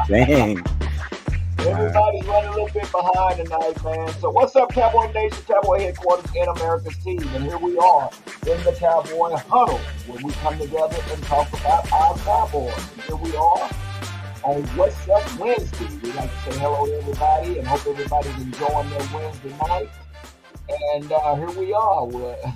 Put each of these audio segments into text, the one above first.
Dang. Everybody's running a little bit behind tonight, man. So what's up, Cowboy Nation, Cowboy headquarters in America's team, and here we are in the Cowboy huddle, where we come together and talk about our Cowboys. And here we are on What's Up Wednesday. We like to say hello to everybody and hope everybody's enjoying their Wednesday night. And here we are.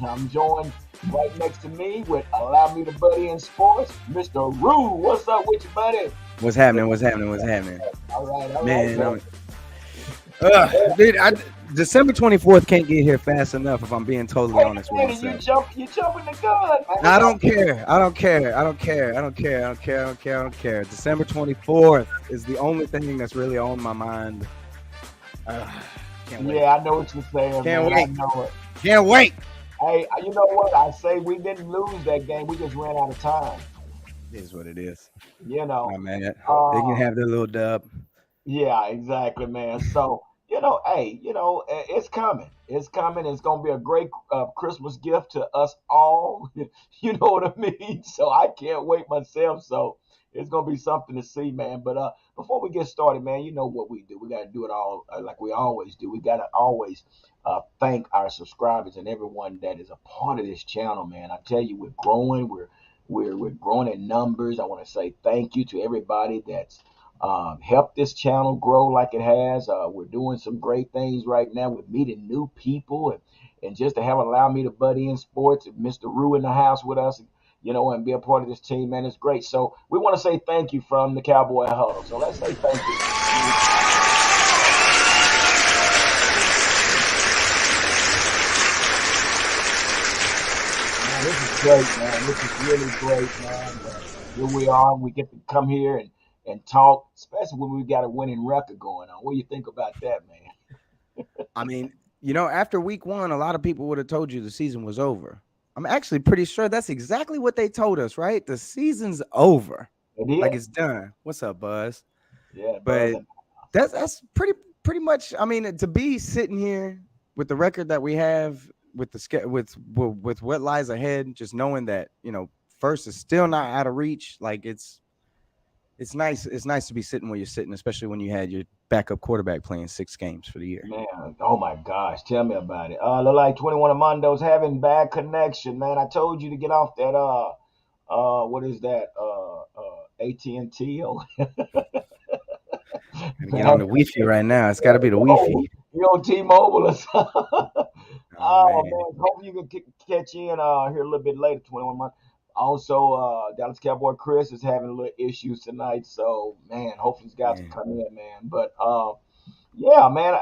I'm joined right next to me with Allow Me to Buddy in Sports, Mr. Rue. What's up with you, buddy? What's happening? What's happening? What's happening? All right, Man, dude, December 24th can't get here fast enough if I'm being totally honest with myself. You jumping the gun, man. I don't care. December 24th is the only thing that's really on my mind. Can't wait. Yeah, I know what you're saying, Can't man. wait. I know it. Can't wait. Hey, you know what? I say we didn't lose that game. We just ran out of time. It is what it is. You know. Oh, man. They can have their little dub. Yeah, exactly, man. So, hey, it's coming. It's coming. It's going to be a great Christmas gift to us all. You know what I mean? So I can't wait myself. So it's going to be something to see, man. But before we get started, man, you know what we do. We got to do it all like we always do. We got to always thank our subscribers and everyone that is a part of this channel, man. I tell you, we're growing. We're growing in numbers. I want to say thank you to everybody that's helped this channel grow like it has. We're doing some great things right now. We're meeting new people, and just to have Allow Me to Buddy in Sports, and Mr. Rue in the house with us, and be a part of this team, man, it's great. So we want to say thank you from the Cowboy Huddle. So let's say thank you. Man, this is great, man. This is really great, man. Here we are. We get to come here and talk, especially when we got a winning record going on. What do you think about that, man? I mean, after week 1, a lot of people would have told you the season was over. I'm actually pretty sure that's exactly what they told us, right? The season's over. Like it's done. What's up, Buzz? Yeah, but that's pretty much. I mean, to be sitting here with the record that we have, with what lies ahead, just knowing that first is still not out of reach. Like it's nice. It's nice to be sitting where you're sitting, especially when you had your backup quarterback playing 6 games for the year. Man, oh my gosh, tell me about it. Look like 21 Amondo's having bad connection, man. I told you to get off that what is that? AT&T. Get on the Wi-Fi right now. It's got to be the Wi-Fi. You on T-Mobile or something? Oh man, hope you can catch in here a little bit later. 21 months. Also, Dallas Cowboy Chris is having a little issues tonight, so man, hopefully these guys can come in, man. But yeah, man,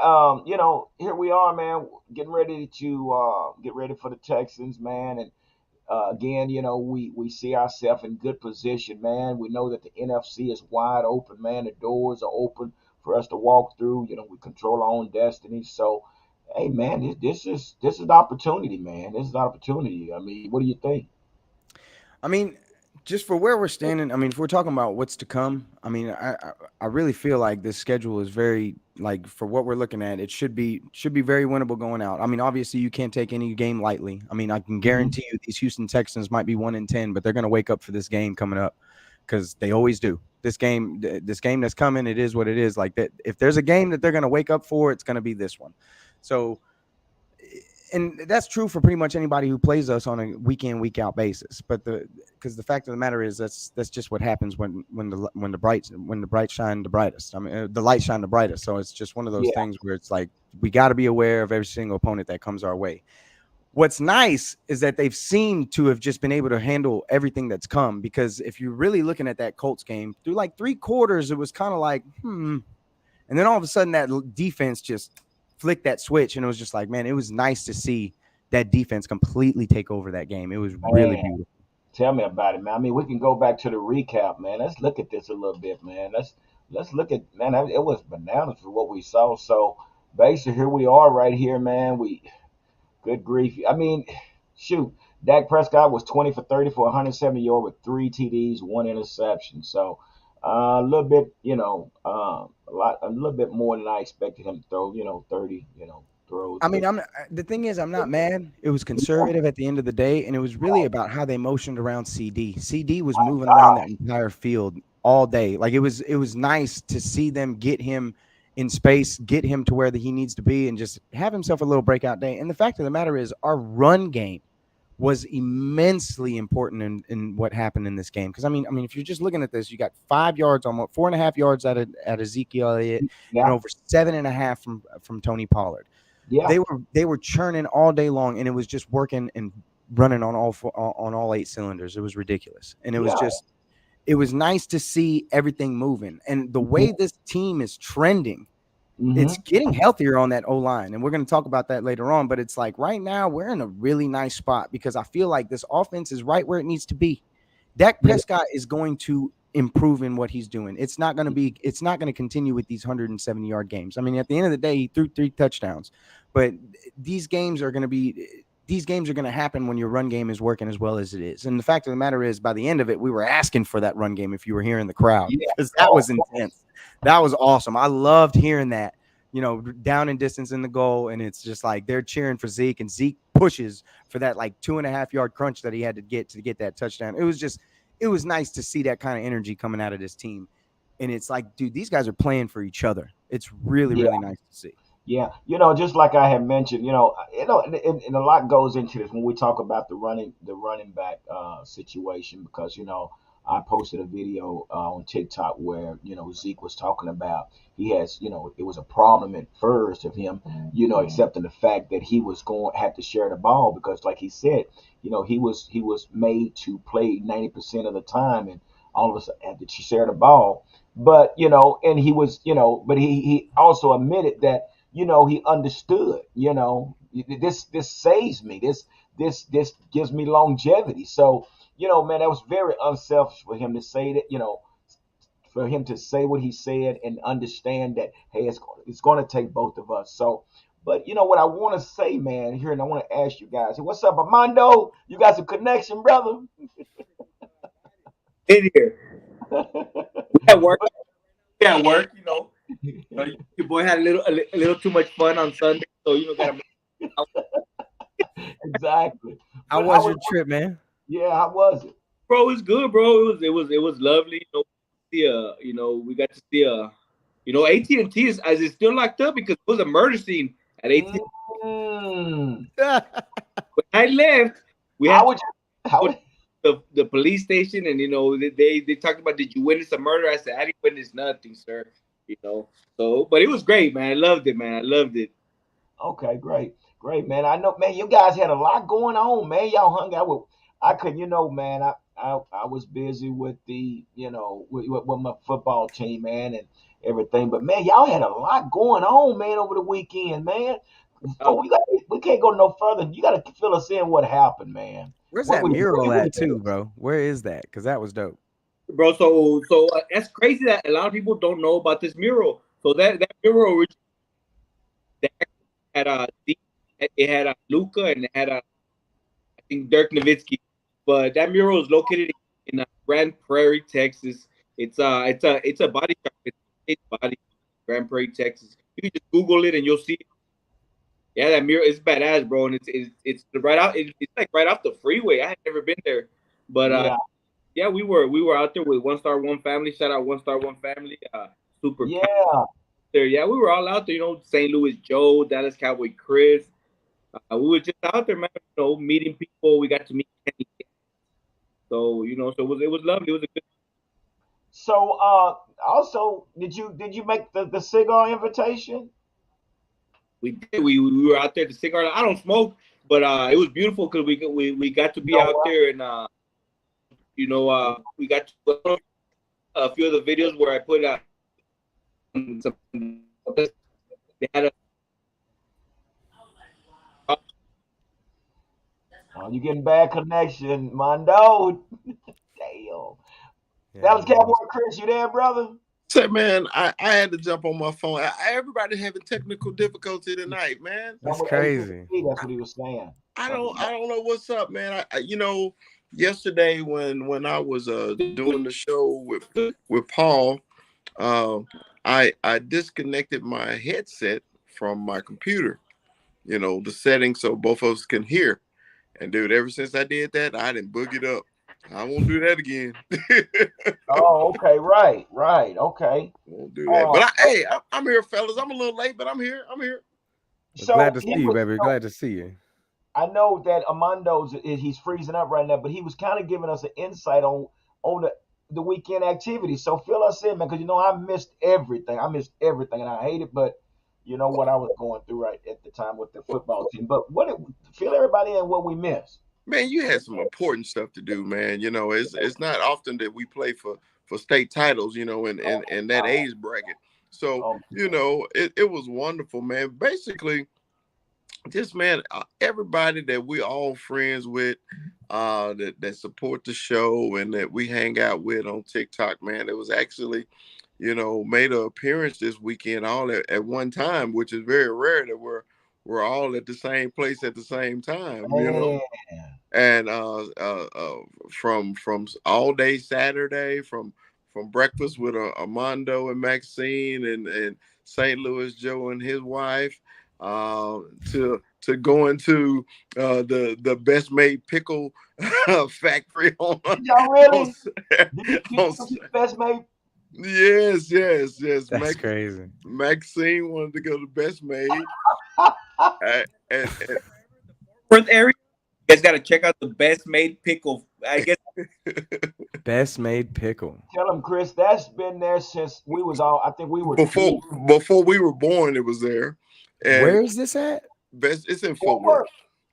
here we are, man, getting ready to get ready for the Texans, man, and again, we see ourselves in good position, man. We know that the NFC is wide open, man. The doors are open for us to walk through. We control our own destiny. So, hey, man, this is an opportunity, man. This is an opportunity. I mean, what do you think? I mean, just for where we're standing, I mean, if we're talking about what's to come, I mean, I really feel like this schedule is very, like, for what we're looking at, it should be very winnable going out. I mean, obviously you can't take any game lightly. I mean, I can guarantee you these Houston Texans might be 1-10, but they're going to wake up for this game coming up, because they always do. This game that's coming, it is what it is. Like that, if there's a game that they're going to wake up for, it's going to be this one. So, and that's true for pretty much anybody who plays us on a week in, week out basis. But because the fact of the matter is that's just what happens when the bright shine the brightest. I mean, the light shine the brightest. So it's just one of those things where it's like we got to be aware of every single opponent that comes our way. What's nice is that they've seemed to have just been able to handle everything that's come, because if you're really looking at that Colts game, through like 3 quarters, it was kind of like, and then all of a sudden that defense just flicked that switch, and it was just like, man, it was nice to see that defense completely take over that game. It was really beautiful. Tell me about it, man. I mean, we can go back to the recap, man. Let's look at this a little bit, man. Let's look at, man, it was bananas for what we saw. So basically here we are right here, man. Good grief. I mean, shoot, Dak Prescott was 20 for 30 for 170 yards with 3 TDs, 1 interception. So a little bit, a little bit more than I expected him to throw, 30, throws. I mean, the thing is, I'm not mad. It was conservative at the end of the day, and it was really about how they motioned around CD. CD was moving around that entire field all day. Like it was nice to see them get him in space, get him to where he needs to be, and just have himself a little breakout day. And the fact of the matter is, our run game was immensely important in what happened in this game. Because I mean, if you're just looking at this, you got 5 yards, almost 4.5 yards at Ezekiel Elliott, and Yeah, over 7.5 from Tony Pollard. yeah, They were churning all day long, and it was just working and running on all 8 cylinders. It was ridiculous, and yeah. it was nice to see everything moving, and the way this team is trending. Mm-hmm. It's getting healthier on that O line, and we're going to talk about that later on. But it's like right now we're in a really nice spot because I feel like this offense is right where it needs to be. Dak Yeah, Prescott is going to improve in what he's doing. It's not going to continue with these 170-yard games. I mean, at the end of the day, he threw 3 touchdowns, but these games are going to be these games are going to happen when your run game is working as well as it is. And the fact of the matter is, by the end of it, we were asking for that run game if you were here in the crowd, yeah. because that was intense. That was awesome. I loved hearing that, down and distance in the goal. And it's just like they're cheering for Zeke, and Zeke pushes for that like 2.5 yard crunch that he had to get that touchdown. It was nice to see that kind of energy coming out of this team. And it's like, dude, these guys are playing for each other. It's really, Yeah. really nice to see. Yeah, just like I had mentioned, and a lot goes into this when we talk about the running back situation, because I posted a video on TikTok where Zeke was talking about he has it was a problem at first of him accepting the fact that he was going to have to share the ball, because like he said, he was made to play 90% of the time, and all of us had to share the ball. But and he was but he also admitted that he understood, this saves me. This gives me longevity. So, man, that was very unselfish for him to say that, for him to say what he said and understand that, hey, it's going to take both of us. So, but what I want to say, man, here, and I want to ask you guys, hey, what's up, Armando? You got some connection, brother? In here. We at work. We at work. Your boy had a little too much fun on Sunday, so gotta make it out. Exactly. How But was your trip, man? yeah, how was it? Bro, it's good, bro. It was lovely. We got to see AT&T is still locked up because it was a murder scene at AT. Mm. When I left, we had How to would you? How go would? to the police station, and they talked about, did you witness a murder? I said, I didn't witness nothing, sir. So but it was great, man. I loved it, man. I loved it. Okay, great, great, man. I know, man. You guys had a lot going on, man. Y'all hung out with. I could, man. I was busy with with my football team, man, and everything. But man, y'all had a lot going on, man, over the weekend, man. Uh, Before we can't go no further. You got to fill us in what happened, man. Where's What that were you? mural What at you too, bro? Where is that? Because that was dope. Bro, so that's crazy that a lot of people don't know about this mural. So that mural originally had it had Luca, and it had I think Dirk Nowitzki, but that mural is located in Grand Prairie, Texas. It's a body shop. It's a body Grand Prairie, Texas. You can just Google it and you'll see it. Yeah, that mural is badass, bro, and it's right out. It's like right off the freeway. I had never been there, but Yeah, yeah, we were out there with One Star One Family. Shout out One Star One Family. Super yeah. there. Yeah, we were all out there. St. Louis Joe, Dallas Cowboy Chris. We were just out there, man. Meeting people. We got to meet Kenny. So so it was lovely. It was a good. So, also, did you make the cigar invitation? We did. We were out there to cigar. I don't smoke, but it was beautiful because we got to be No. out there, and we got to a few of the videos where I put some. They had a. Oh, you getting bad connection, Mondo. Damn. Yeah, Dallas we Cowboy lost. Chris, you there, brother? Say, man, I had to jump on my phone. Everybody having technical difficulty tonight, man. That That's was crazy. AT&T. That's what he was saying. I don't know what's up, man. Yesterday when I was doing the show with Paul, uh, I disconnected my headset from my computer. The settings so both of us can hear. And dude, ever since I did that, I didn't boogied up. I won't do that again. Oh, okay, right, okay. Won't do that. But Uh, I'm here, fellas. I'm a little late, but I'm here. I'm here. Well, so glad to he see you, was. baby. Glad to see you. I know that he's freezing up right now, but he was kind of giving us an insight on the weekend activities. So fill us in, man, because I missed everything. I missed everything, and I hate it. But you know what I was going through right at the time with the football team. But fill everybody in what we missed. Man, you had some important stuff to do, man. It's not often that we play for state titles, in that age bracket. So, Oh, it was wonderful, man. Basically, just man, everybody that we all friends with, that support the show and that we hang out with on TikTok, man, it was actually, made an appearance this weekend all at one time, which is very rare that we're all at the same place at the same time, man. and from all day Saturday, from breakfast with Armando and Maxine and St. Louis Joe and his wife, to going to the Best Made Pickle factory on. Y'all really? on, on Best Made? Yes. That's crazy. Maxine wanted to go to Best Made. and Fourth area, you guys got to check out the Best Made Pickle. I guess Best Made Pickle. Tell him, Chris, that's been there since we was all. I think we were before we were born. It was there. And where is this at? It's in Fort Worth.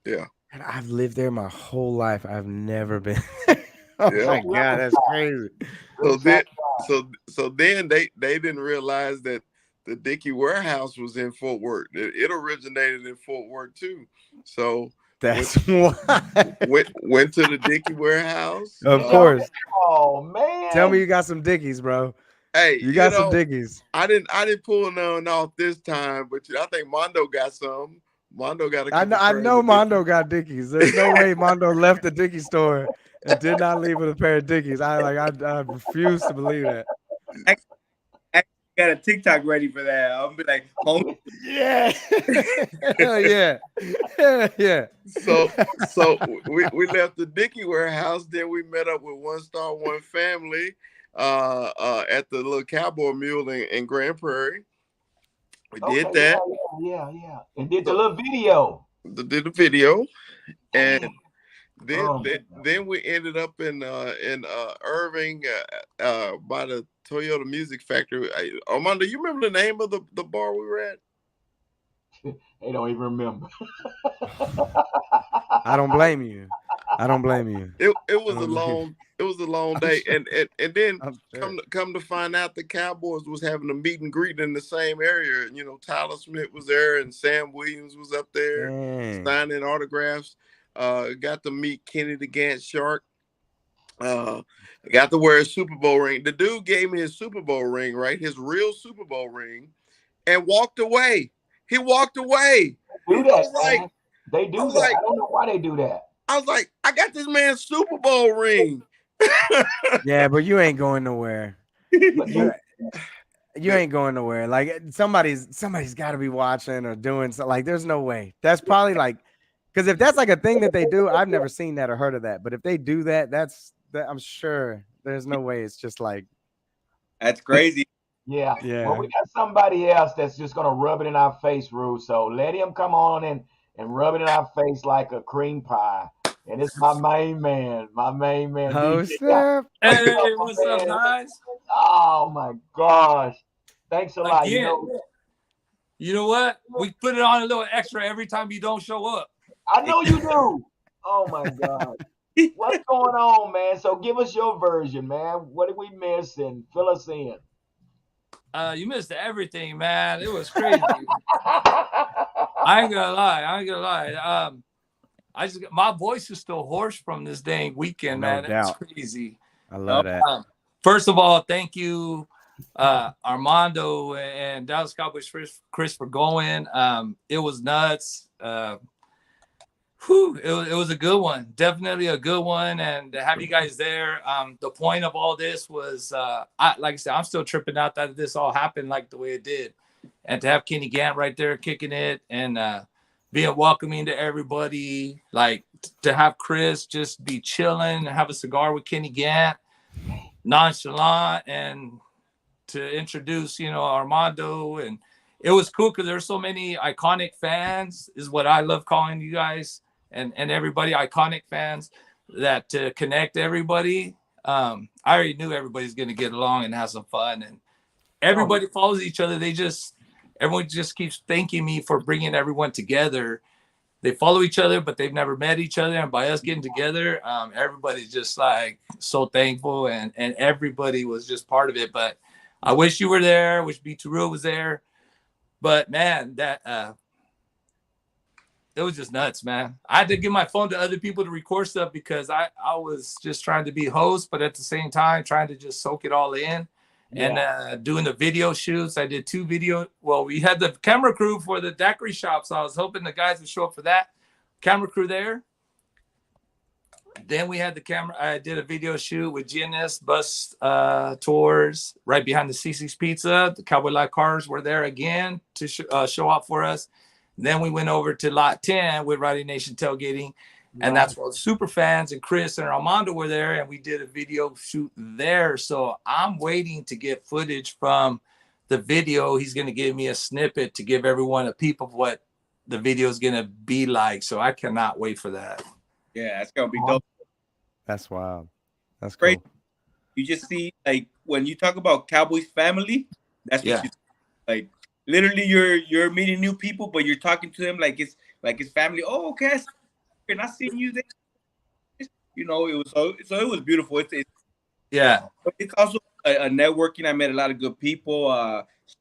Yeah. And I've lived there my whole life. I've never been. Oh Yeah. my God, that's crazy. So then they didn't realize that the Dickey Warehouse was in Fort Worth. It originated in Fort Worth too. So that's why. Went to the Dickey Warehouse. Of course. Oh man! Tell me you got some Dickies, bro. Hey, you got some Dickies. I didn't pull none off this time, but I think Mondo got some. Mondo got a. I know Mondo got Dickies. There's no way Mondo left the Dickie store and did not leave with a pair of Dickies. I refuse to believe that. I got a TikTok ready for that. I'll be like, home. Yeah. Hell yeah. Hell yeah. So we left the Dickey Warehouse. Then we met up with One Star One Family at the little Cowboy Mule in Grand Prairie. We did that. Yeah. And did the little video. Did the video. And then we ended up in Irving by the Toyota Music Factory. Armando, you remember the name of the bar we were at? They don't even remember. I don't blame you. It was a long day, and then come to find out the Cowboys was having a meet and greet in the same area. Tyler Smith was there and Sam Williams was up there signing autographs. Got to meet Kenny the Gant Shark. Got to wear a Super Bowl ring. The dude gave me his Super Bowl ring, right? His real Super Bowl ring, and walked away. He walked away. They do that. They do that. I don't know why they do that. I was like, I got this man's Super Bowl ring. Yeah, but you ain't going nowhere. You ain't going nowhere. Like somebody's got to be watching or doing something. Like, there's no way. That's probably like, because if that's like a thing that they do, I've never seen that or heard of that. But if they do that, I'm sure there's no way. It's just like, that's crazy. Yeah. Well, we got somebody else that's just gonna rub it in our face, Rue. So let him come on and rub it in our face like a cream pie. And it's my main man. Host up. Hey, what's up, guys? Oh my gosh. Thanks a lot. You know what? We put it on a little extra every time you don't show up. I know you do. Oh my God. What's going on, man? So give us your version, man. What did we miss? And fill us in. You missed everything, man. It was crazy. I ain't gonna lie. My voice is still hoarse from this dang weekend, man. It's crazy. I love that. First of all, thank you, Armando and Dallas Cowboys Chris for going. It was nuts. It was a good one. Definitely a good one. And to have you guys there, the point of all this was, like I said, I'm still tripping out that this all happened like the way it did. And to have Kenny Gant right there kicking it and being welcoming to everybody, like to have Chris just be chilling and have a cigar with Kenny Gant, nonchalant, and to introduce, Armando. And it was cool because there's so many iconic fans, is what I love calling you guys and everybody, iconic fans, that to connect everybody. I already knew everybody's going to get along and have some fun, and everybody follows each other. Everyone just keeps thanking me for bringing everyone together. They follow each other, but they've never met each other. And by us getting together, everybody's just like so thankful, and everybody was just part of it. But I wish you were there. I wish B2Real was there. But man, that it was just nuts, man. I had to give my phone to other people to record stuff because I was just trying to be host, but at the same time trying to just soak it all in. And doing the video shoots. I did 2 video. Well, we had the camera crew for the daiquiri shop, so I was hoping the guys would show up for that. Camera crew there. Then we had the camera. I did a video shoot with GNS Bus Tours right behind the CC's Pizza. The Cowboy Live cars were there again to show up for us. Then we went over to Lot 10 with Rowdy Nation tailgating. And that's where the super fans and Chris and Armando were there, and we did a video shoot there. So I'm waiting to get footage from the video. He's going to give me a snippet to give everyone a peep of what the video is going to be like. So I cannot wait for that. Yeah, it's going to be dope. That's wild. That's great. Cool. You just see, like, when you talk about Cowboys family, that's what you like. Literally, you're meeting new people, but you're talking to them like it's family. Oh, okay. And I seen you there. It was so it was beautiful. It's also a networking. I met a lot of good people.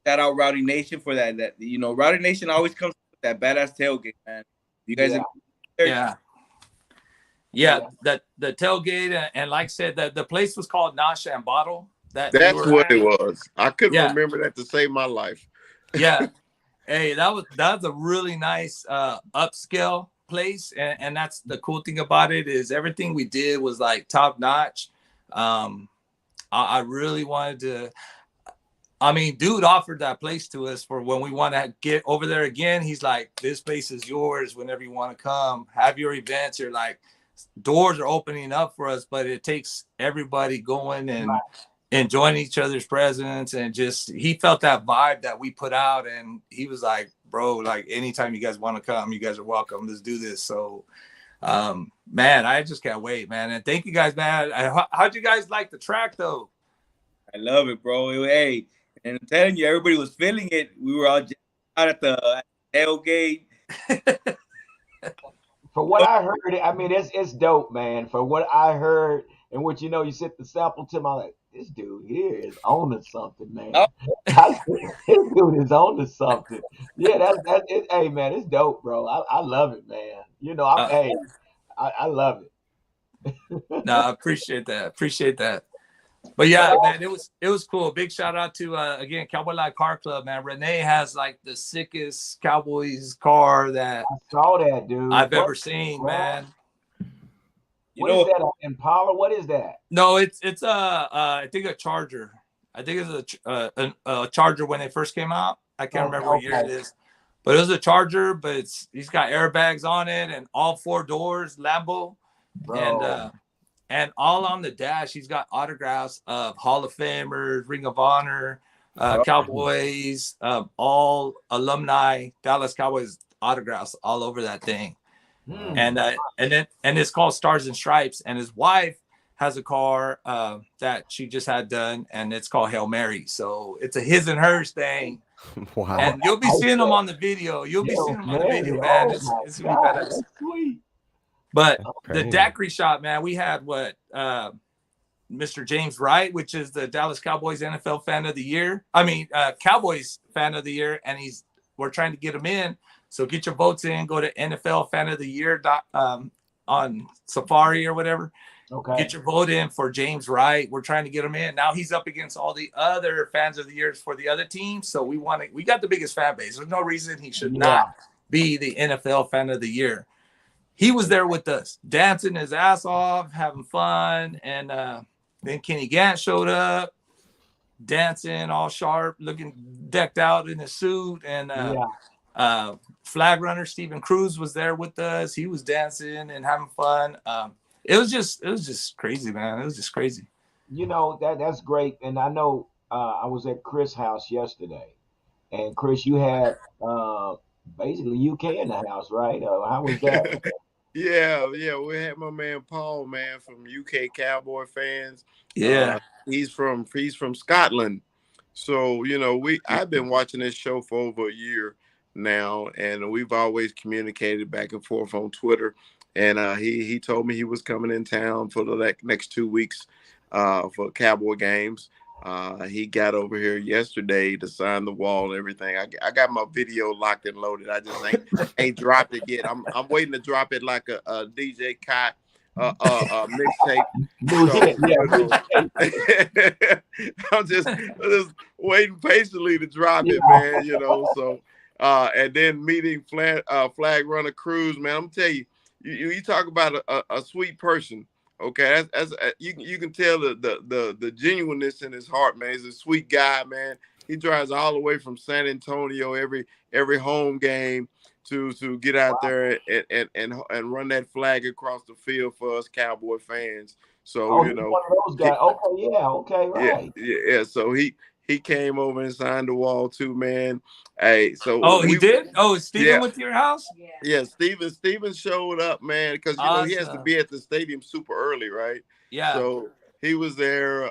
Shout out Rowdy Nation for that. Rowdy Nation always comes with that badass tailgate, man. You guys, the tailgate, and like I said, the place was called Nasha and Bottle. That's what it was. I couldn't remember that to save my life. Yeah, hey, that was a really nice upscale place, and that's the cool thing about it, is everything we did was like top notch. I really wanted to. I mean, dude offered that place to us for when we want to get over there again. He's like, this place is yours whenever you want to come, have your events. You're like, doors are opening up for us, but it takes everybody going and enjoying each other's presence. And just, he felt that vibe that we put out, and he was like, bro, like, anytime you guys want to come, you guys are welcome. Let's do this. So, man, I just can't wait, man. And thank you guys, man. How'd you guys like the track, though? I love it, bro. Hey, and I'm telling you, everybody was feeling it. We were all just out at the tailgate. For what I heard, I mean, it's dope, man. For what I heard, and what you sent the sample to me, I'm like, this dude here is on to something, man. Oh. This dude is on to something. Yeah, that's it. Hey, man, it's dope, bro. I love it, man. I love it. No, I appreciate that. But yeah, man, it was cool. Big shout out to again, Cowboy Live Car Club, man. Renee has like the sickest Cowboys car that I saw that, dude. I've ever seen, man. What is that? An Impala? What is that? No, it's I think a Charger. I think it's a Charger when it first came out. I can't remember what year it is, but it was a Charger. But he's got airbags on it and all 4 doors, Lambo, and all on the dash. He's got autographs of Hall of Famers, Ring of Honor, Cowboys, all alumni, Dallas Cowboys autographs all over that thing. And it's called Stars and Stripes, and his wife has a car that she just had done, and it's called Hail Mary. So it's a his and hers thing. Wow. And you'll be seeing them on the video. You'll be seeing them on the video, man. It's gonna be badass. Sweet. But the daiquiri shop, man, we had Mr. James Wright, which is the Dallas Cowboys NFL fan of the year. Cowboys fan of the year, and we're trying to get him in. So get your votes in. Go to NFL Fan of the Year on Safari or whatever. Okay. Get your vote in for James Wright. We're trying to get him in. Now he's up against all the other fans of the years for the other teams. So we got the biggest fan base. There's no reason he should not be the NFL Fan of the Year. He was there with us, dancing his ass off, having fun. And then Kenny Gant showed up, dancing all sharp, looking decked out in his suit. And Flag runner Stephen Cruz was there with us. He was dancing and having fun. It was just crazy, man. It was just crazy. You know that's great, and I know I was at Chris' house yesterday, and Chris, you had basically UK in the house, right? How was that? Yeah, yeah. We had my man Paul, man, from UK Cowboy fans. Yeah. He's from Scotland. So, you know, I've been watching this show for over a year now, and we've always communicated back and forth on Twitter. And he told me he was coming in town for the next 2 weeks for Cowboy games. He got over here yesterday to sign the wall and everything. I got my video locked and loaded. I just ain't dropped it yet. I'm waiting to drop it like a DJ Kai mixtape. I'm just waiting patiently to drop it, man. You know, so and then meeting Flag Runner Cruz, man. I'm tell you, you talk about a sweet person. Okay, that's you can tell the genuineness in his heart, man. He's a sweet guy, man. He drives all the way from San Antonio every home game to get out there and run that flag across the field for us Cowboy fans. So you know, one of those guys. Okay, right. Yeah. So he came over and signed the wall too, man. Hey, so he did? Oh, is Steven went to your house? Yeah, Steven showed up, man, because you know he has to be at the stadium super early, right? Yeah. So he was there.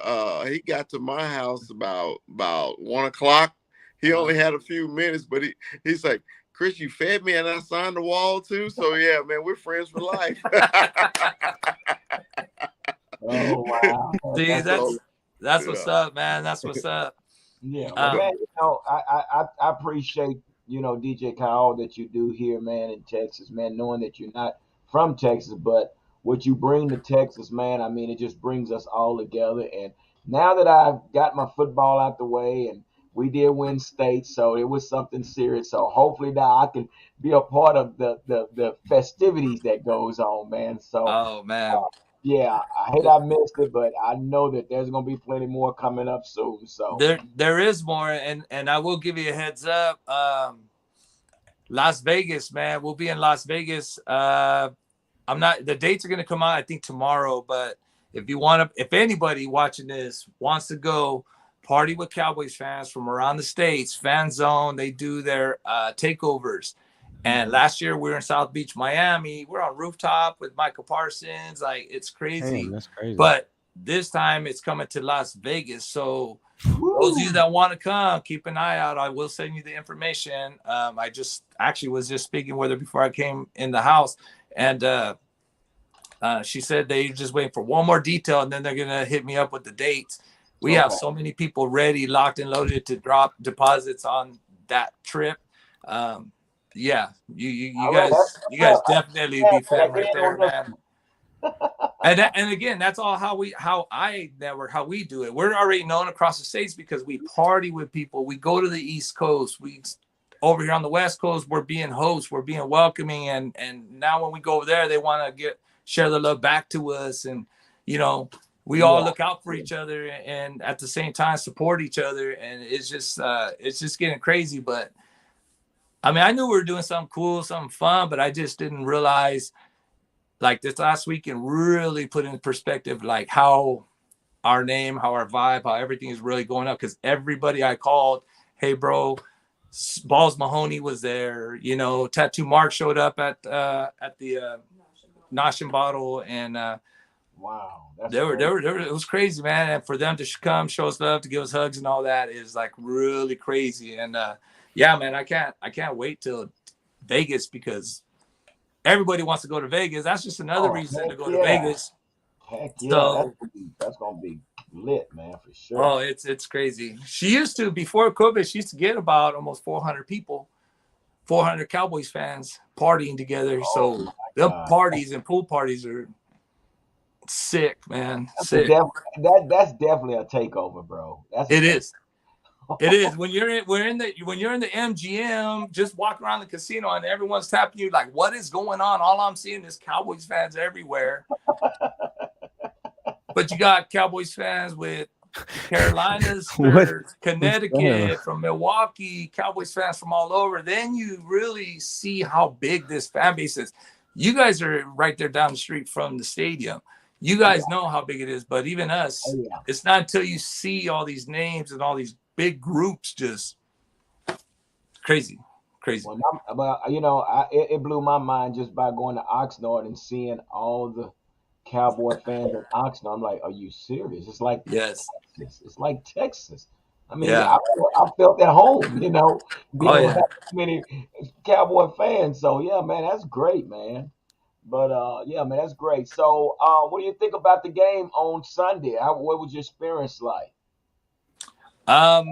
He got to my house about 1 o'clock. He only had a few minutes, but he's like, Chris, you fed me and I signed the wall too. So yeah, man, we're friends for life. Oh wow! See, that's what's up, man. That's what's up. Yeah, well, man. You know, I appreciate DJ Kyle that you do here, man, in Texas, man. Knowing that you're not from Texas, but what you bring to Texas, man. I mean, it just brings us all together. And now that I've got my football out the way, and we did win state, so it was something serious. So hopefully now I can be a part of the festivities that goes on, man. So, oh man. Yeah, I hate I missed it, but I know that there's gonna be plenty more coming up soon. So there is more, and I will give you a heads up. Las Vegas, man, we'll be in Las Vegas. The dates are gonna come out, I think tomorrow. But if anybody watching this wants to go party with Cowboys fans from around the states, Fan Zone, they do their takeovers. And last year we were in South Beach, Miami. We're on rooftop with Michael Parsons. Like, it's crazy. Damn, that's crazy. But this time it's coming to Las Vegas. So those of you that want to come, keep an eye out. I will send you the information. I just actually was just speaking with her before I came in the house. And she said they just waiting for one more detail, and then they're going to hit me up with the dates. We have so many people ready, locked and loaded to drop deposits on that trip. Yeah, you guys definitely be fed right there, man. And again, that's all how we do it. We're already known across the states because we party with people. We go to the East Coast. We over here on the West Coast, we're being hosts, we're being welcoming, and now when we go over there, they want to share the love back to us, and we all look out for each other, and at the same time support each other, and it's just getting crazy, but. I mean, I knew we were doing something cool, something fun, but I just didn't realize, like, this last weekend really put in perspective, like, how our name, how our vibe, how everything is really going up. Because everybody I called, hey, bro, Balls Mahoney was there. Tattoo Mark showed up at the Nosh and Bottle, and wow, it was crazy, man. And for them to come, show us love, to give us hugs and all that is like really crazy. And yeah, man, I can't wait till Vegas because everybody wants to go to Vegas. That's just another reason to go to Vegas. Heck yeah, so, that's gonna be lit, man, for sure. Oh, it's crazy. She used to, before COVID, she used to get about almost 400 people, 400 Cowboys fans partying together. So the parties and pool parties are sick, man. Sick. That's definitely a takeover, bro. It is. It is. When you're in the MGM, just walk around the casino and everyone's tapping you like, what is going on? All I'm seeing is Cowboys fans everywhere. But you got Cowboys fans with Carolinas, What- for Connecticut, from Milwaukee, Cowboys fans from all over, then you really see how big this fan base is. You guys are right there down the street from the stadium. You guys know how big it is, but even us, Oh, yeah. it's not until you see all these names and all these big groups just crazy. Well, it blew my mind just by going to Oxnard and seeing all the Cowboy fans in Oxnard. I'm like, are you serious? It's like Yes. Texas. It's like Texas. I mean, Yeah. I felt at home, being Oh, around yeah. so many Cowboy fans. So yeah, man, that's great, man. But yeah, man, that's great. So what do you think about the game on Sunday? What was your experience like? I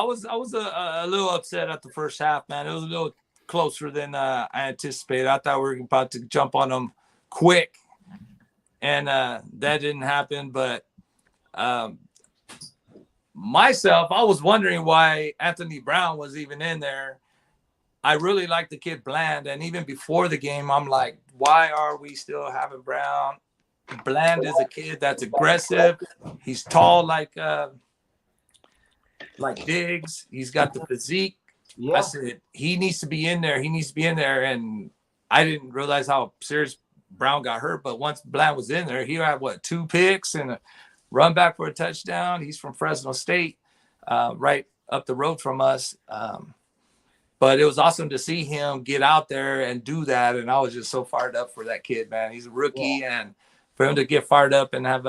was a little upset at the first half, man. It was a little closer than I anticipated. I thought we were about to jump on them quick, and that didn't happen. But myself, I was wondering why Anthony Brown was even in there. I really like the kid Bland, and even before the game, I'm like, why are we still having Brown? Bland is a kid that's aggressive. He's tall like Diggs. He's got the physique. I Yeah, said he needs to be in there. He needs to be in there. And I didn't realize how serious Brown got hurt. But once Bland was in there, he had 2 picks and a run back for a touchdown. He's from Fresno State, right up the road from us. But it was awesome to see him get out there and do that. And I was just so fired up for that kid, man. He's a rookie, and for him to get fired up and have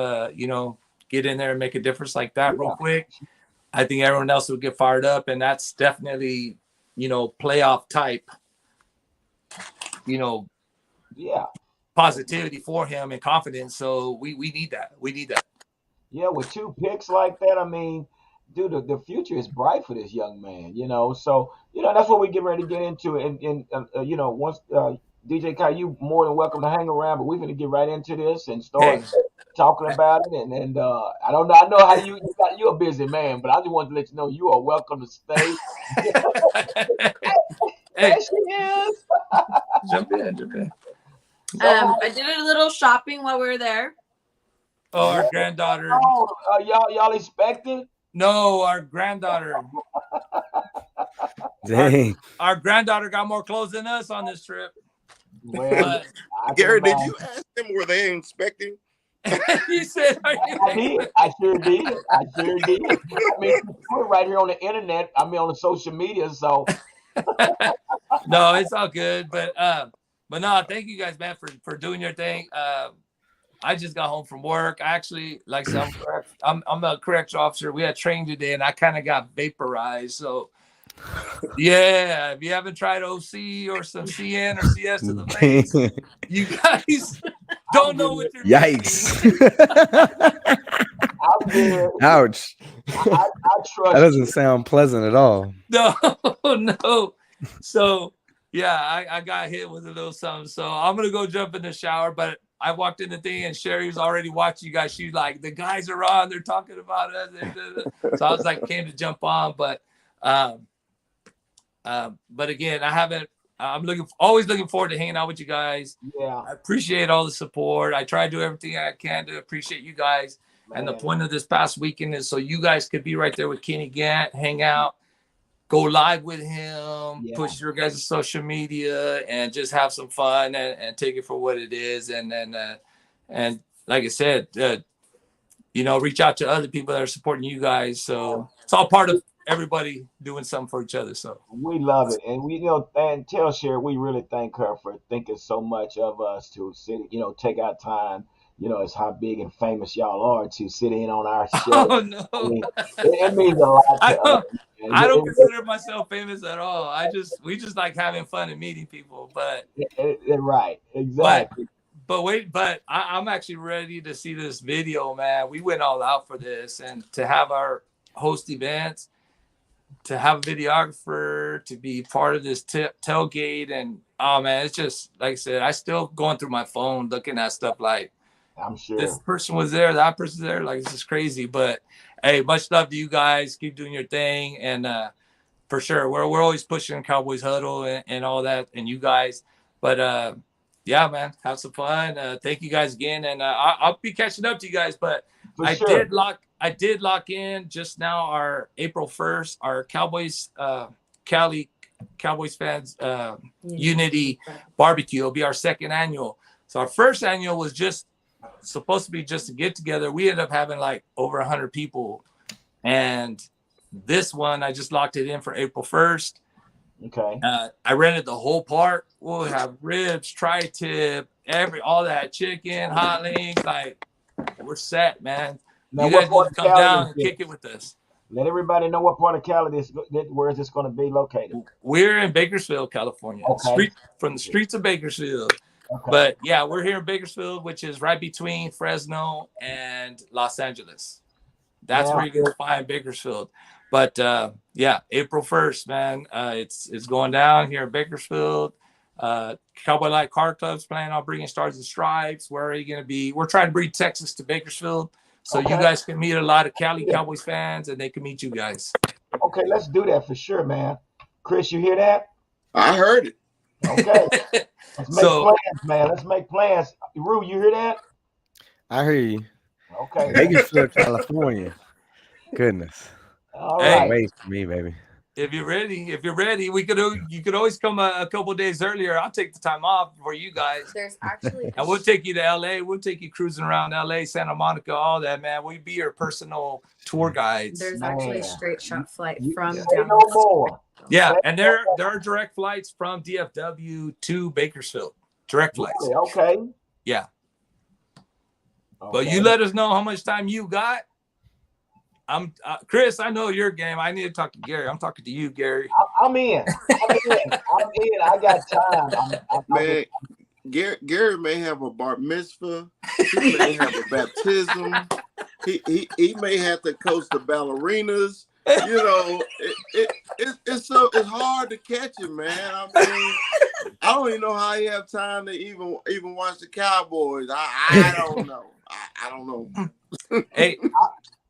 get in there and make a difference like that real quick, I think everyone else will get fired up. And that's definitely, playoff type, yeah, positivity for him and confidence. So we need that. We need that. yeah. With 2 picks like that, I mean, dude, the future is bright for this young man. So that's what we get ready to get into. And once DJ Kai, you more than welcome to hang around, but we're gonna get right into this and start talking about it. And I don't know. I know how you're a busy man, but I just wanted to let you know you are welcome to stay. Hey, There she is. jump in. I did a little shopping while we were there. Oh, our granddaughter. Oh, y'all expecting? No, our granddaughter. Dang. Our granddaughter got more clothes than us on this trip. Well, But I can Gary, did imagine. you ask them were they inspecting? he said, "Are you I did. I sure did. I mean, we're right here on the internet. I mean, on the social media. So No, it's all good. But no, thank you guys, man, for doing your thing. I just got home from work. I actually, like I said, I'm a correctional officer. We had training today, and I kind of got vaporized. So, yeah, if you haven't tried OC or some CN or CS to the face, you guys don't know what you're Yikes. I'm good. Ouch. I trust That doesn't sound pleasant at all. No, no. So, yeah, I got hit with a little something. So I'm going to go jump in the shower. But I walked in the thing and Sherry was already watching you guys. She's like, the guys are on. They're talking about us. So I was like, came to jump on. But again, I'm always looking forward to hanging out with you guys. Yeah, I appreciate all the support. I try to do everything I can to appreciate you guys. And the man. point of this past weekend is so you guys could be right there with Kenny Gant, hang out, go live with him, Yeah. push your guys' social media, and just have some fun and take it for what it is. And then, and like I said, reach out to other people that are supporting you guys. So it's all part of everybody doing something for each other. So We love it, and and tell Sherry we really thank her for thinking so much of us to sit, take our time. It's how big and famous y'all are to sit in on our show. oh no, I mean, it means a lot to us. man. I don't It- consider myself famous at all. We just like having fun and meeting people. But right, exactly. I'm actually ready to see this video, man. We went all out for this, and to have our host events, to have a videographer, to be part of this tailgate, and oh man, it's just like I said, I still going through my phone looking at stuff like I'm sure. this person was there, that person's there, like it's just crazy. But hey, much love to you guys. Keep doing your thing, and for sure, we're always pushing Cowboys Huddle and all that, and you guys. But yeah, man, have some fun. Thank you guys again, and I'll be catching up to you guys. But For I sure. did lock in just now our April 1st, our Cowboys Cali Cowboys fans Unity barbecue. It'll be our second annual. So our first annual was just supposed to be just a get together. We ended up having like over 100 people, and this one I just locked it in for April 1st. Okay. I rented the whole park. We'll have ribs, tri-tip, all that chicken, hot links. Like, we're set, man. Now, You what guys need part to of come Cali down is and this? kick it with us. Let everybody know what part of Cali where is this going to be located. We're in Bakersfield, California. Okay. From the streets of Bakersfield. Okay. But yeah, we're here in Bakersfield, which is right between Fresno and Los Angeles. That's where you're gonna find Bakersfield. But yeah, April 1st, man. It's going down here in Bakersfield. Cowboy Light Car Club's planning on bringing Stars and Stripes. Where are you gonna be? We're trying to bring Texas to Bakersfield, so you guys can meet a lot of Cali Cowboys fans, and they can meet you guys. Okay, let's do that for sure, man. Chris, you hear that? I heard it. Okay. Let's make plans, man. Let's make plans. Rue, you hear that? I hear you. Okay. Bakersfield, California. Goodness. All Hey, right. Wait for me, baby. if you're ready, you could always come a couple days earlier. I'll take the time off for you guys. There's actually And we'll take you to LA. We'll take you cruising around LA, Santa Monica, all that, man. We'll be your personal tour guides. there's actually a straight shot flight from Say down no more. Yeah, and there are direct flights from DFW to Bakersfield. Direct flights. Really? Okay. Yeah. But Okay. you let us know how much time you got. I'm Chris, I know your game. I need to talk to Gary. I'm talking to you, Gary. I'm in. I got time. Man, Gary may have a bar mitzvah. He may have a baptism. He may have to coach the ballerinas. You know, it's hard to catch him, man. I mean, I don't even know how he have time to even watch the Cowboys. I don't know. I don't know. Hey,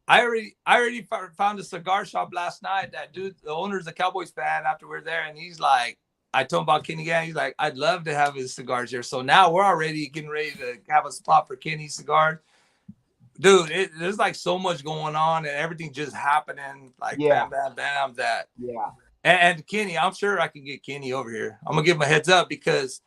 I already found a cigar shop last night. That dude, the owner's a Cowboys fan. After we're there, and he's like, I told him about Kenny Gang. He's like, I'd love to have his cigars here. So now we're already getting ready to have a spot for Kenny's cigars. Dude, there's like so much going on and everything just happening. Like bam, bam, bam, that. Yeah. And Kenny, I'm sure I can get Kenny over here. I'm gonna give him a heads up because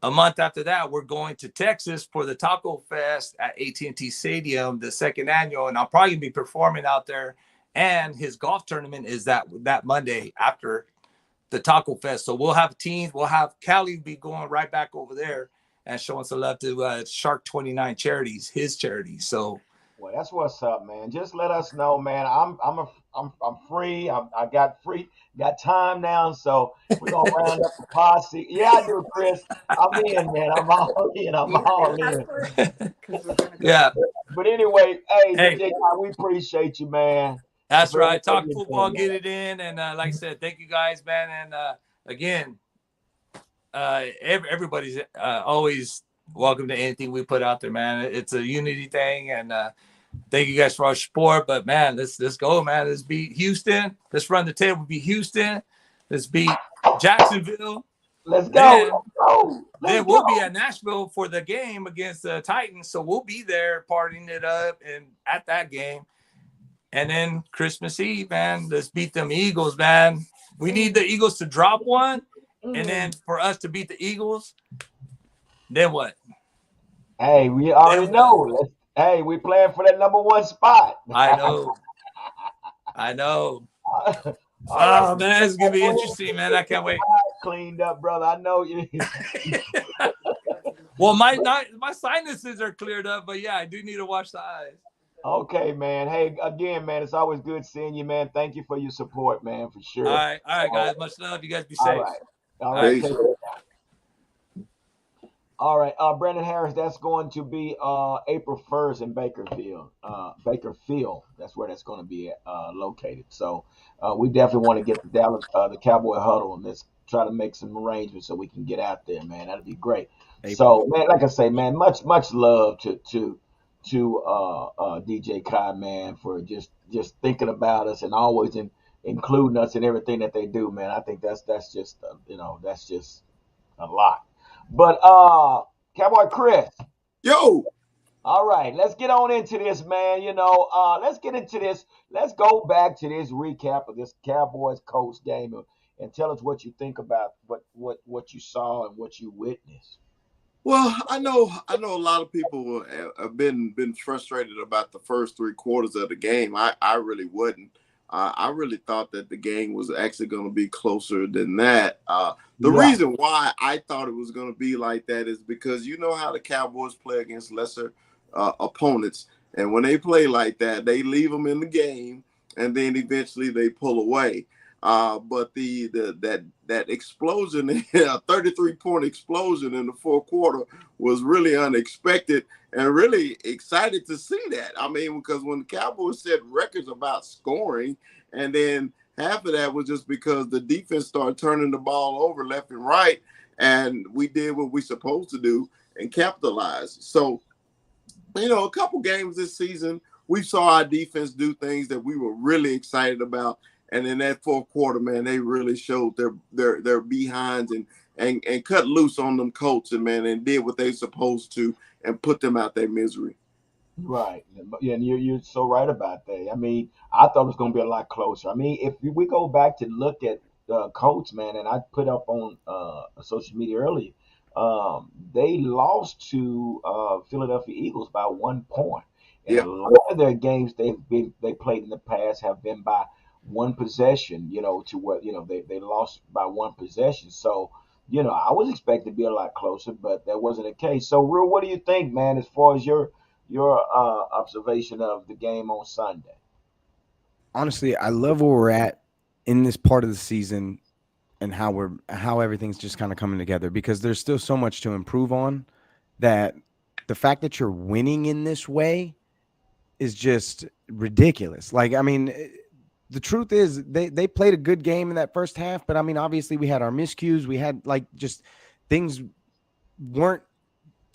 a month after that, we're going to Texas for the Taco Fest at AT&T Stadium, the second annual, and I'll probably be performing out there. And his golf tournament is that Monday after the Taco Fest. So we'll have teams. We'll have Cali be going right back over there and showing some love to Shark 29 Charities, his charity. So, well, that's what's up, man. Just let us know, man. I'm free. I got time now, so we're gonna round up the posse. Yeah, I do, Chris. I'm in, man. I'm all in. Yeah. But anyway, hey, DJ, we appreciate you, man. That's right. Talk football, get it in, and like I said, thank you guys, man. And again, everybody's always welcome to anything we put out there, man. It's a unity thing, and thank you guys for our support. But man, let's go, man. Let's beat Houston. Let's run the table. Beat Houston. Let's beat Jacksonville. Let's go. Then we'll be at Nashville for the game against the Titans. So we'll be there partying it up and at that game. And then Christmas Eve, man, let's beat them Eagles, man. We need the Eagles to drop one. And then for us to beat the Eagles, then what? Hey, we already know. Hey, we playing for that number one spot. I know. Oh, man, it's going to be interesting, man. I can't wait. Cleaned up, brother. I know you. Well, my sinuses are cleared up, but yeah, I do need to wash the eyes. Okay, man. Hey, again, man, it's always good seeing you, man. Thank you for your support, man, for sure. All right, guys. Much love. You guys be safe. All right. All right, Brandon Harris, that's going to be April 1st in Bakersfield. Bakersfield, that's where that's going to be located. So we definitely want to get the Dallas, the Cowboy Huddle, and let's try to make some arrangements so we can get out there, man. That'd be great. So, man, like I say, man, much love to DJ Kai, man, for just thinking about us and always including us in everything that they do, man. I think that's just that's just a lot. But Cowboy Chris, yo, All right, let's get on into this, man. Let's get into this. Let's go back to this recap of this Cowboys Colts game and tell us what you think about what you saw and what you witnessed. Well, I know a lot of people have been frustrated about the first 3 quarters of the game. I really wouldn't. I really thought that the game was actually going to be closer than that. The Right. reason why I thought it was going to be like that is because you know how the Cowboys play against lesser opponents, and when they play like that, they leave them in the game, and then eventually they pull away. But that explosion, a 33-point explosion in the fourth quarter, was really unexpected and really excited to see that. I mean, because when the Cowboys set records about scoring, and then half of that was just because the defense started turning the ball over left and right, and we did what we supposed to do and capitalize. So, a couple games this season, we saw our defense do things that we were really excited about. And in that fourth quarter, man, they really showed their behinds and cut loose on them Colts and did what they supposed to and put them out their misery. Right. Yeah, and you're so right about that. I mean, I thought it was going to be a lot closer. I mean, if we go back to look at Colts, man, and I put up on social media earlier, they lost to Philadelphia Eagles by 1 point, and a Yeah. lot of their games they played in the past have been by one possession. To where they lost by one possession. So. I was expecting to be a lot closer, but that wasn't the case. So, Real, what do you think, man, as far as your observation of the game on Sunday? Honestly, I love where we're at in this part of the season and how everything's just kind of coming together, because there's still so much to improve on. That the fact that you're winning in this way is just ridiculous. Like, I mean, the truth is they played a good game in that first half, but I mean, obviously we had our miscues. We had just things weren't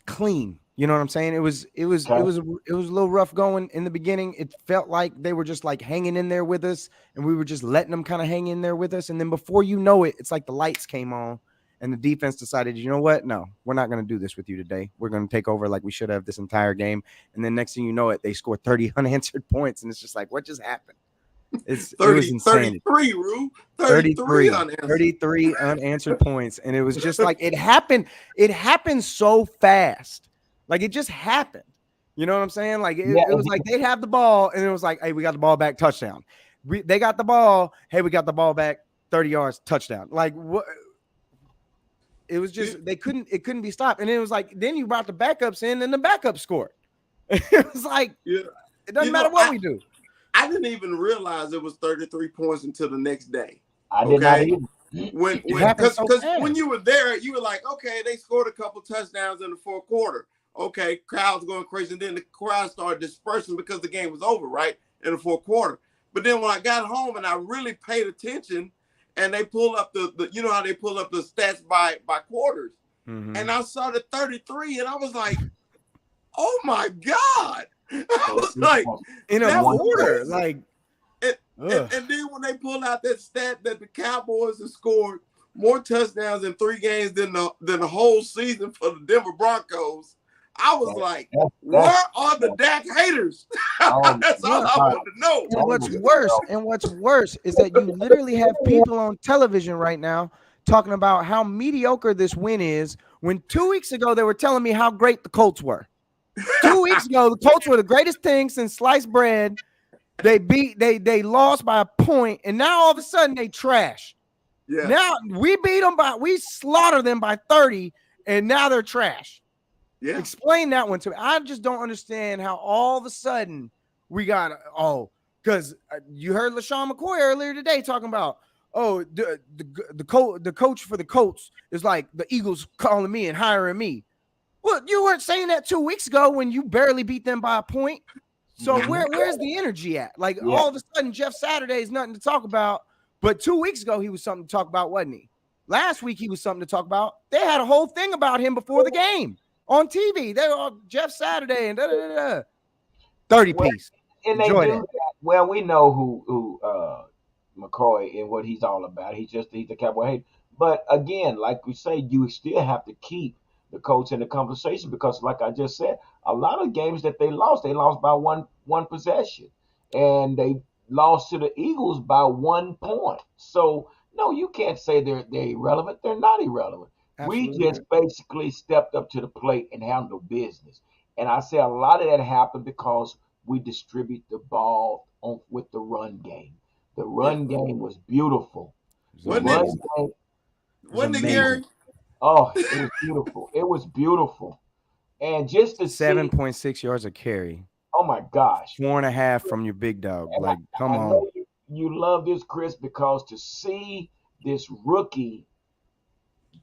clean. You know what I'm saying? Okay. It was a little rough going in the beginning. It felt like they were just like hanging in there with us, and we were just letting them kind of hang in there with us. And then before you know it, it's like the lights came on, and the defense decided, you know what? No, we're not going to do this with you today. We're going to take over like we should have this entire game. And then next thing you know it, they scored 30 unanswered points, and it's just like, what just happened? It was 30, insanity. 33, Rue. 33 unanswered. 33 unanswered points, and it was just like it happened so fast. Like, it just happened. You know what I'm saying? Like, it was like they'd have the ball, and it was like, hey, we got the ball back, touchdown. They got the ball, hey, we got the ball back, 30 yards, touchdown. Like, what? It was just it couldn't be stopped. And it was like, then you brought the backups in, and the backup scored. It was like, Yeah. it doesn't matter what we do. I didn't even realize it was 33 points until the next day. I did not either. Happened so Because fast. when you were there, you were like, okay, they scored a couple touchdowns in the fourth quarter. Okay, crowd's going crazy, and then the crowd started dispersing because the game was over, right, in the fourth quarter. But then when I got home and I really paid attention, and they pull up the you know how they pull up the stats by quarters, and I saw the 33, and I was like, oh my God. I was like, in a that was quarter, crazy. like, and then when they pull out that stat that the Cowboys have scored more touchdowns in 3 games than the whole season for the Denver Broncos, I was like, where are the Dak haters? That's all I want to know. And what's worse is that you literally have people on television right now talking about how mediocre this win is, when 2 weeks ago they were telling me how great the Colts were. 2 weeks ago, the Colts were the greatest thing since sliced bread. They lost by a point, and now all of a sudden they trash. Yeah. Now we slaughtered them by 30, and now they're trash. Yeah. Explain that one to me. I just don't understand how all of a sudden we got because you heard LaShawn McCoy earlier today talking about the coach for the Colts is like the Eagles calling me and hiring me. Well, you weren't saying that 2 weeks ago when you barely beat them by a point. So where's the energy at? Like, all of a sudden Jeff Saturday is nothing to talk about, but 2 weeks ago he was something to talk about, wasn't he? Last week he was something to talk about. They had a whole thing about him before the game on TV. They were all Jeff Saturday and 30 piece. And they Enjoy do that. that. Well, we know who McCoy and what he's all about. He's a Cowboy hater. But again, like we say, you still have to keep the coach in the conversation because, like I just said, a lot of games that they lost by one possession, and they lost to the Eagles by 1 point. So no, you can't say they're irrelevant. They're not irrelevant. Absolutely We just basically stepped up to the plate and handled business. And I say a lot of that happened because we distribute the ball with the run game. The run game was beautiful. The Wasn't run it? game, Wasn't it, amazing. Gary? oh, it was beautiful. It was beautiful. And just to see, 7.6 yards a carry, oh my gosh. 4.5 from your big dog. And Like, come I on. know you love this, Chris, because to see this rookie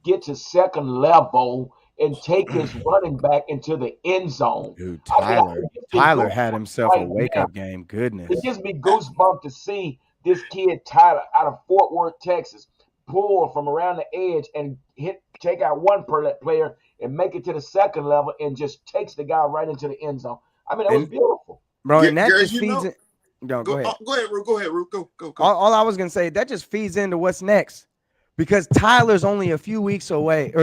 get to second level and take his running back into the end zone. Dude, I mean, Tyler had himself a right wake-up game. Goodness. It gives me goosebumps to see this kid Tyler out of Fort Worth, Texas, pull from around the edge and take out one player and make it to the second level and just takes the guy right into the end zone. I mean, that was beautiful. Bro, and that Gary, just feeds it. No, go ahead. Go ahead, Ru. Go ahead, Ru. Go. All I was going to say, that just feeds into what's next. Because Tyron's only a few weeks away.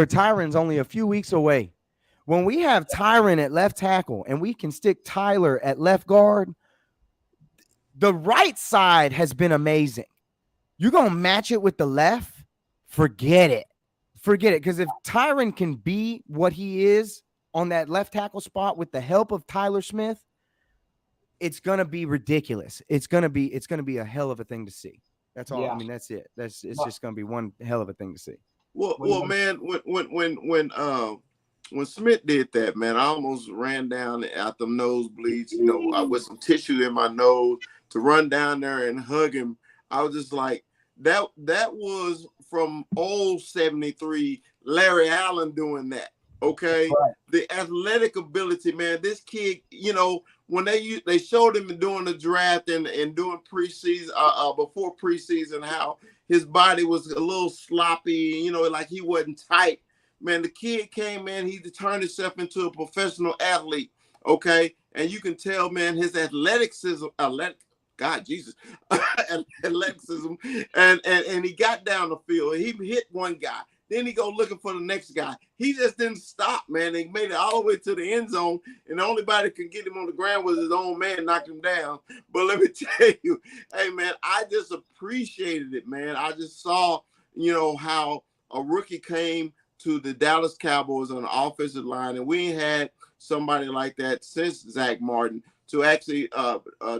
When we have Tyron at left tackle and we can stick Tyler at left guard, the right side has been amazing. You're going to match it with the left? Forget it. Because if Tyron can be what he is on that left tackle spot with the help of Tyler Smith, it's going to be ridiculous. It's going to be a hell of a thing to see. That's all. Yeah. I mean, that's it. It's just going to be one hell of a thing to see. Well, man, when Smith did that, man, I almost ran down at the nosebleeds, with some tissue in my nose to run down there and hug him. I was just like, that was from old 73 Larry Allen doing that. Okay. Right. The athletic ability, man, this kid, when they showed him during the draft and doing preseason, before preseason, how his body was a little sloppy, like he wasn't tight. Man, the kid came in, he turned himself into a professional athlete. Okay. And you can tell, man, his athleticism, and he got down the field. He hit one guy. Then he go looking for the next guy. He just didn't stop, man. He made it all the way to the end zone, and the only body could get him on the ground was his own man, knocked him down. But let me tell you, hey, man, I just appreciated it, man. I just saw, how a rookie came to the Dallas Cowboys on the offensive line, and we ain't had somebody like that since Zach Martin to actually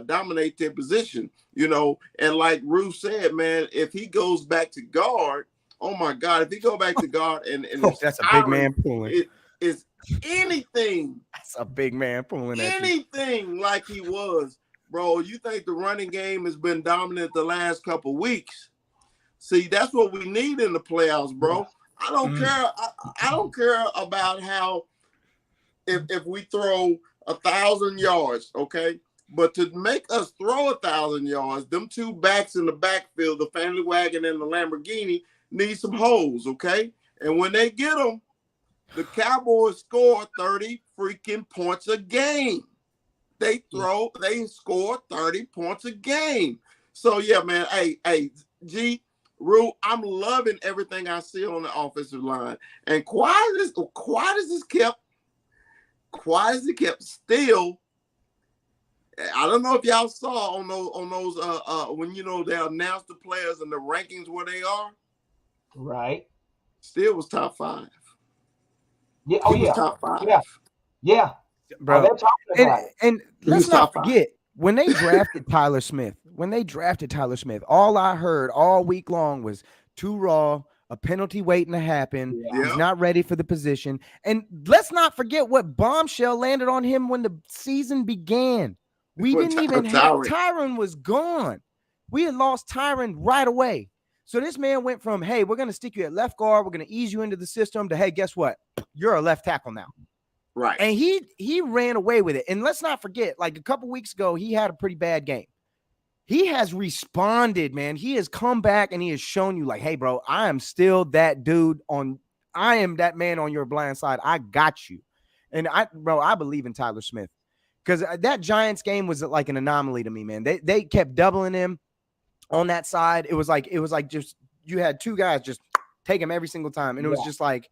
dominate their position, And like Ruth said, man, if he goes back to guard, oh my God, if he go back to guard and that's a big man pulling. It's anything. That's a big man pulling. Anything like he was, bro. You think the running game has been dominant the last couple weeks? See, that's what we need in the playoffs, bro. I don't care. I don't care about how if we throw 1,000 yards, okay? But to make us throw 1,000 yards, them two backs in the backfield, the family wagon and the Lamborghini, need some holes, okay? And when they get them, the Cowboys score 30 freaking points a game. They score 30 points a game. So yeah, man. Hey, Ru, I'm loving everything I see on the offensive line. And quiet as it kept still. I don't know if y'all saw on those when they announced the players and the rankings where they are. Right. Still was top 5. Yeah. Oh, yeah. Top 5. Yeah. Bro. They're talking about it. And let's not forget, when they drafted Tyler Smith, all I heard all week long was too raw, a penalty waiting to happen. Yeah. He's not ready for the position. And let's not forget what bombshell landed on him when the season began. We didn't even have Tyron was gone. We had lost Tyron right away. So this man went from, hey, we're going to stick you at left guard, we're going to ease you into the system, to, hey, guess what? You're a left tackle now. Right. And he ran away with it. And let's not forget, like a couple weeks ago, he had a pretty bad game. He has responded, man. He has come back and he has shown you, like, hey, bro, I am still that dude I am that man on your blind side. I got you. And I believe in Tyler Smith, because that Giants game was like an anomaly to me, man. They kept doubling him on that side. It was like just, you had two guys just take him every single time. And it was just like,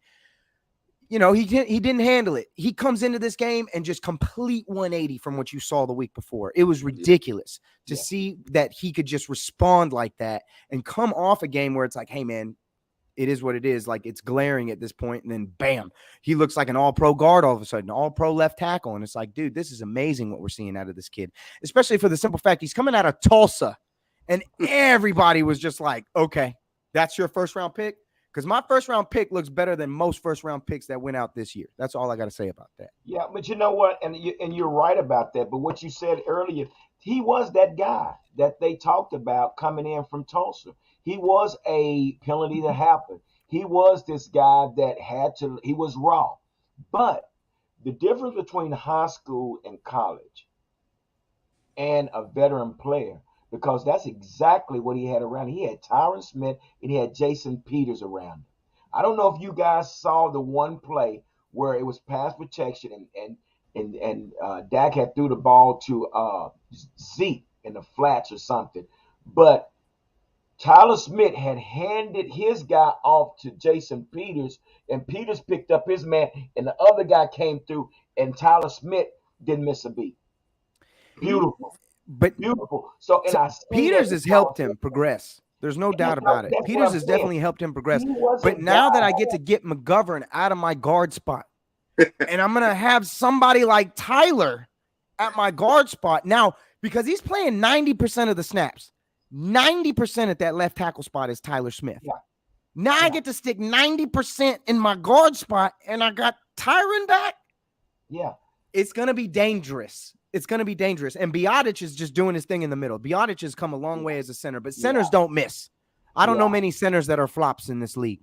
you know, he didn't handle it. He comes into this game and just complete 180 from what you saw the week before. It was ridiculous to see that he could just respond like that and come off a game where it's like, hey, man, it is what it is. Like, it's glaring at this point. And then bam, he looks like an all-pro guard all of a sudden, all-pro left tackle. And it's like, dude, this is amazing what we're seeing out of this kid, especially for the simple fact he's coming out of Tulsa. And everybody was just like, okay, that's your first-round pick? Because my first-round pick looks better than most first-round picks that went out this year. That's all I got to say about that. Yeah, but you know what? And you're right about that. But what you said earlier, he was that guy that they talked about coming in from Tulsa. He was a penalty that happened. He was this guy that he was raw. But the difference between high school and college and a veteran player, because that's exactly what he had around. He had Tyron Smith and he had Jason Peters around him. I don't know if you guys saw the one play where it was pass protection and Dak had threw the ball to Zeke in the flats or something, but Tyler Smith had handed his guy off to Jason Peters, and Peters picked up his man, and the other guy came through, and Tyler Smith didn't miss a beat. Beautiful. But Beautiful. So, and I Peters has helped him progress. There's no doubt about it. Peters has definitely helped him progress. But now that I get to get McGovern out of my guard spot, and I'm going to have somebody like Tyler at my guard spot now, because he's playing 90% of the snaps. 90% at that left tackle spot is Tyler Smith. Yeah. Now I get to stick 90% in my guard spot, and I got Tyron back. Yeah. It's going to be dangerous. It's going to be dangerous. And Biotic is just doing his thing in the middle. Biotic has come a long way as a center, but centers don't miss. I don't know many centers that are flops in this league.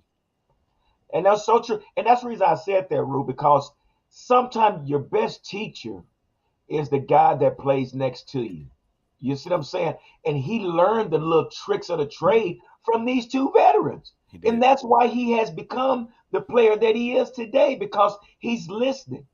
And that's so true. And that's the reason I said that, Rue, because sometimes your best teacher is the guy that plays next to you. You see what I'm saying? And he learned the little tricks of the trade from these two veterans. And that's why he has become the player that he is today, because he's listening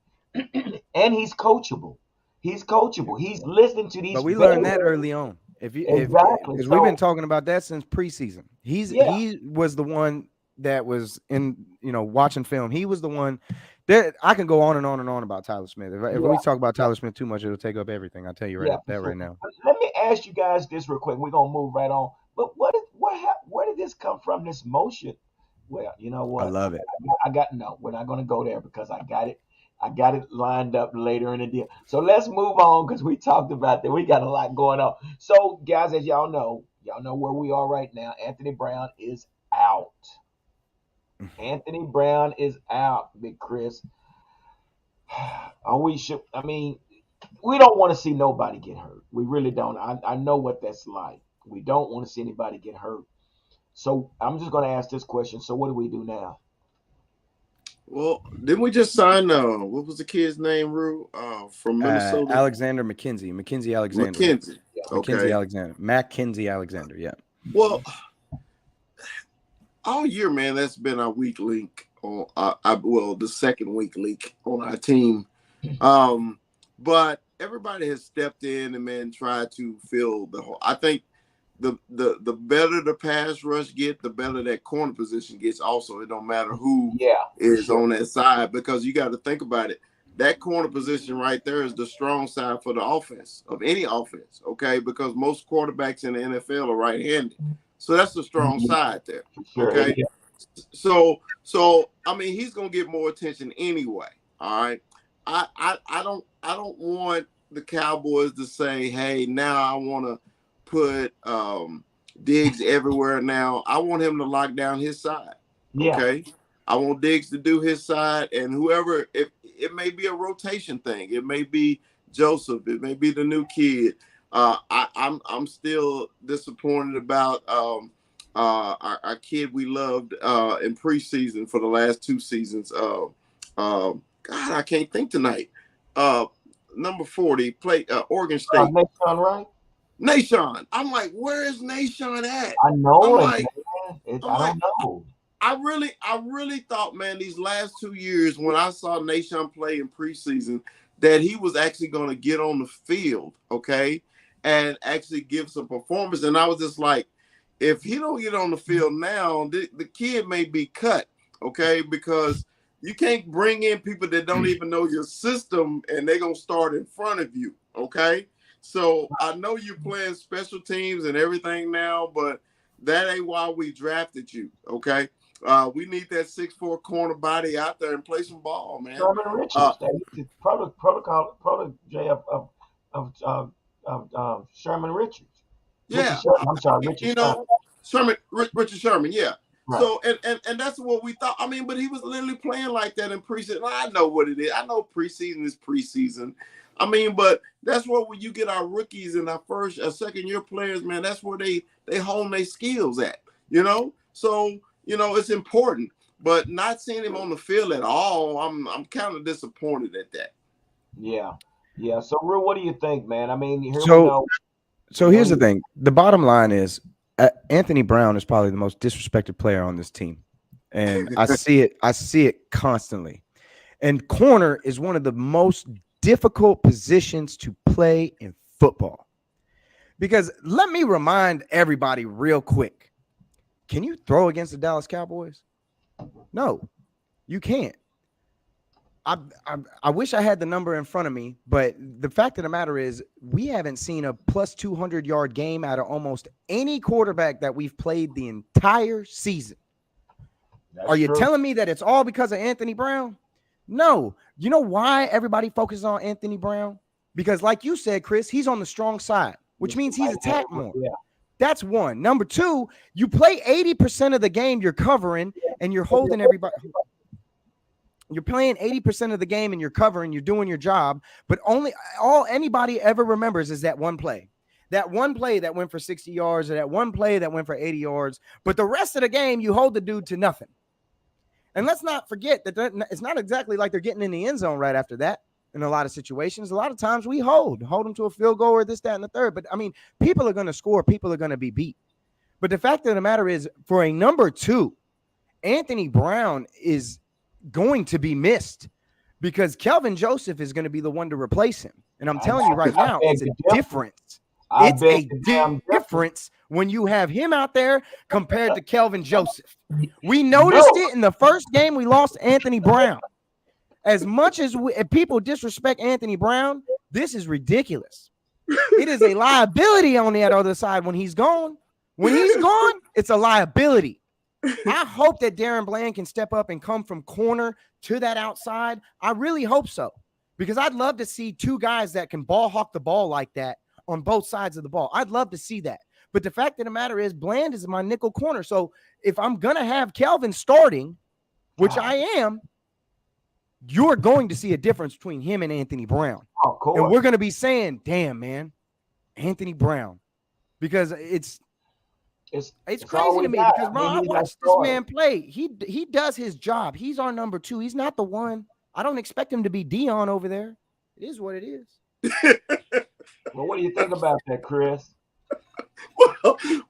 and he's coachable. He's coachable. He's listening to these. But we learned that early on. Exactly. Because we've been talking about that since preseason. He was the one that was in, watching film. He was the one that I can go on and on and on about Tyler Smith. If we talk about Tyler Smith too much, it'll take up everything. I'll tell you right now. Let me ask you guys this real quick. We're gonna move right on. But where did this come from? This motion? Well, you know what? I love it. No, we're not gonna go there because I got it. I got it lined up later in the deal. So let's move on because we talked about that. We got a lot going on. So, guys, as y'all know where we are right now. Anthony Brown is out. Anthony Brown is out, Big Chris. We don't want to see nobody get hurt. We really don't. I know what that's like. We don't want to see anybody get hurt. So I'm just going to ask this question. So what do we do now? Well, didn't we just sign what was the kid's name, Rue? From Minnesota? Alexander McKenzie. Mackenzie Alexander. McKenzie. Okay. Mackenzie Alexander. Mackenzie Alexander, yeah. Well, all year, man, that's been our weak link on the second weak link on our team. But everybody has stepped in and man tried to fill the hole. I think the better the pass rush get, the better that corner position gets. Also, it don't matter who is on that side, because you got to think about it. That corner position right there is the strong side for the offense of any offense. Okay, because most quarterbacks in the NFL are right-handed, so that's the strong side there. Okay, so I mean he's gonna get more attention anyway. All right, I don't want the Cowboys to say, hey, now I want to put Diggs everywhere now. I want him to lock down his side. Okay. I want Diggs to do his side, and whoever, if it may be a rotation thing, it may be Joseph, it may be the new kid. I'm still disappointed about our kid we loved in preseason for the last two seasons. God, I can't think tonight. Number 40, play Oregon State. Nashon, right? Nashon. I'm like, where is Nashon at? I know. I don't know. I really thought, man, these last 2 years when I saw Nashon play in preseason, that he was actually going to get on the field, okay, and actually give some performance. And I was just like, if he don't get on the field now, the kid may be cut, okay, because you can't bring in people that don't even know your system and they're gonna start in front of you. Okay. So I know you're playing special teams and everything now, but that ain't why we drafted you. Okay. We need that 6'4" corner body out there and play some ball, man. Sherman Richards, the protege of Sherman Richards. Yeah. I'm sorry, Richard. Richard Sherman, yeah. Right. So and that's what we thought. I mean, but he was literally playing like that in preseason. I know what it is. I know preseason is preseason. I mean, but that's where when you get our rookies and our second year players, man, that's where they hone their skills at, you know? So, you know, it's important. But not seeing him on the field at all, I'm kind of disappointed at that. Yeah. Yeah. So Real, what do you think, man? I mean, here we So- go. So here's the thing. The bottom line is Anthony Brown is probably the most disrespected player on this team. And I see it constantly. And corner is one of the most difficult positions to play in football. Because let me remind everybody real quick. Can you throw against the Dallas Cowboys? No, you can't. I wish I had the number in front of me, but the fact of the matter is we haven't seen a plus 200-yard game out of almost any quarterback that we've played the entire season. Are you telling me that it's all because of Anthony Brown? No. You know why everybody focuses on Anthony Brown? Because like you said, Chris, he's on the strong side, which means he's attacked more. Yeah. That's one. Number two, you play 80% of the game you're covering and you're holding everybody. You're playing 80% of the game and you're covering, you're doing your job, but all anybody ever remembers is that one play. That one play that went for 60 yards or that one play that went for 80 yards. But the rest of the game, you hold the dude to nothing. And let's not forget that it's not exactly like they're getting in the end zone right after that in a lot of situations. A lot of times we hold them to a field goal or this, that, and the third. But, I mean, people are going to score. People are going to be beat. But the fact of the matter is, for a number two, Anthony Brown is going to be missed because Kelvin Joseph is going to be the one to replace him. And I'm telling you right now, it's a difference. It's a difference when you have him out there compared to Kelvin Joseph. We noticed it in the first game we lost Anthony Brown. As much as people disrespect Anthony Brown, this is ridiculous. It is a liability on that other side when he's gone. When he's gone, it's a liability. I hope that Darren Bland can step up and come from corner to that outside. I really hope so, because I'd love to see two guys that can ball hawk the ball like that on both sides of the ball. I'd love to see that. But the fact of the matter is Bland is my nickel corner. So if I'm going to have Kelvin starting, which I am, you're going to see a difference between him and Anthony Brown. Of course. And we're going to be saying, damn, man, Anthony Brown, because it's crazy to me because, bro, I watched this man play. He does his job. He's our number two. He's not the one. I don't expect him to be Dion over there. It is what it is. Well, what do you think about that, Chris?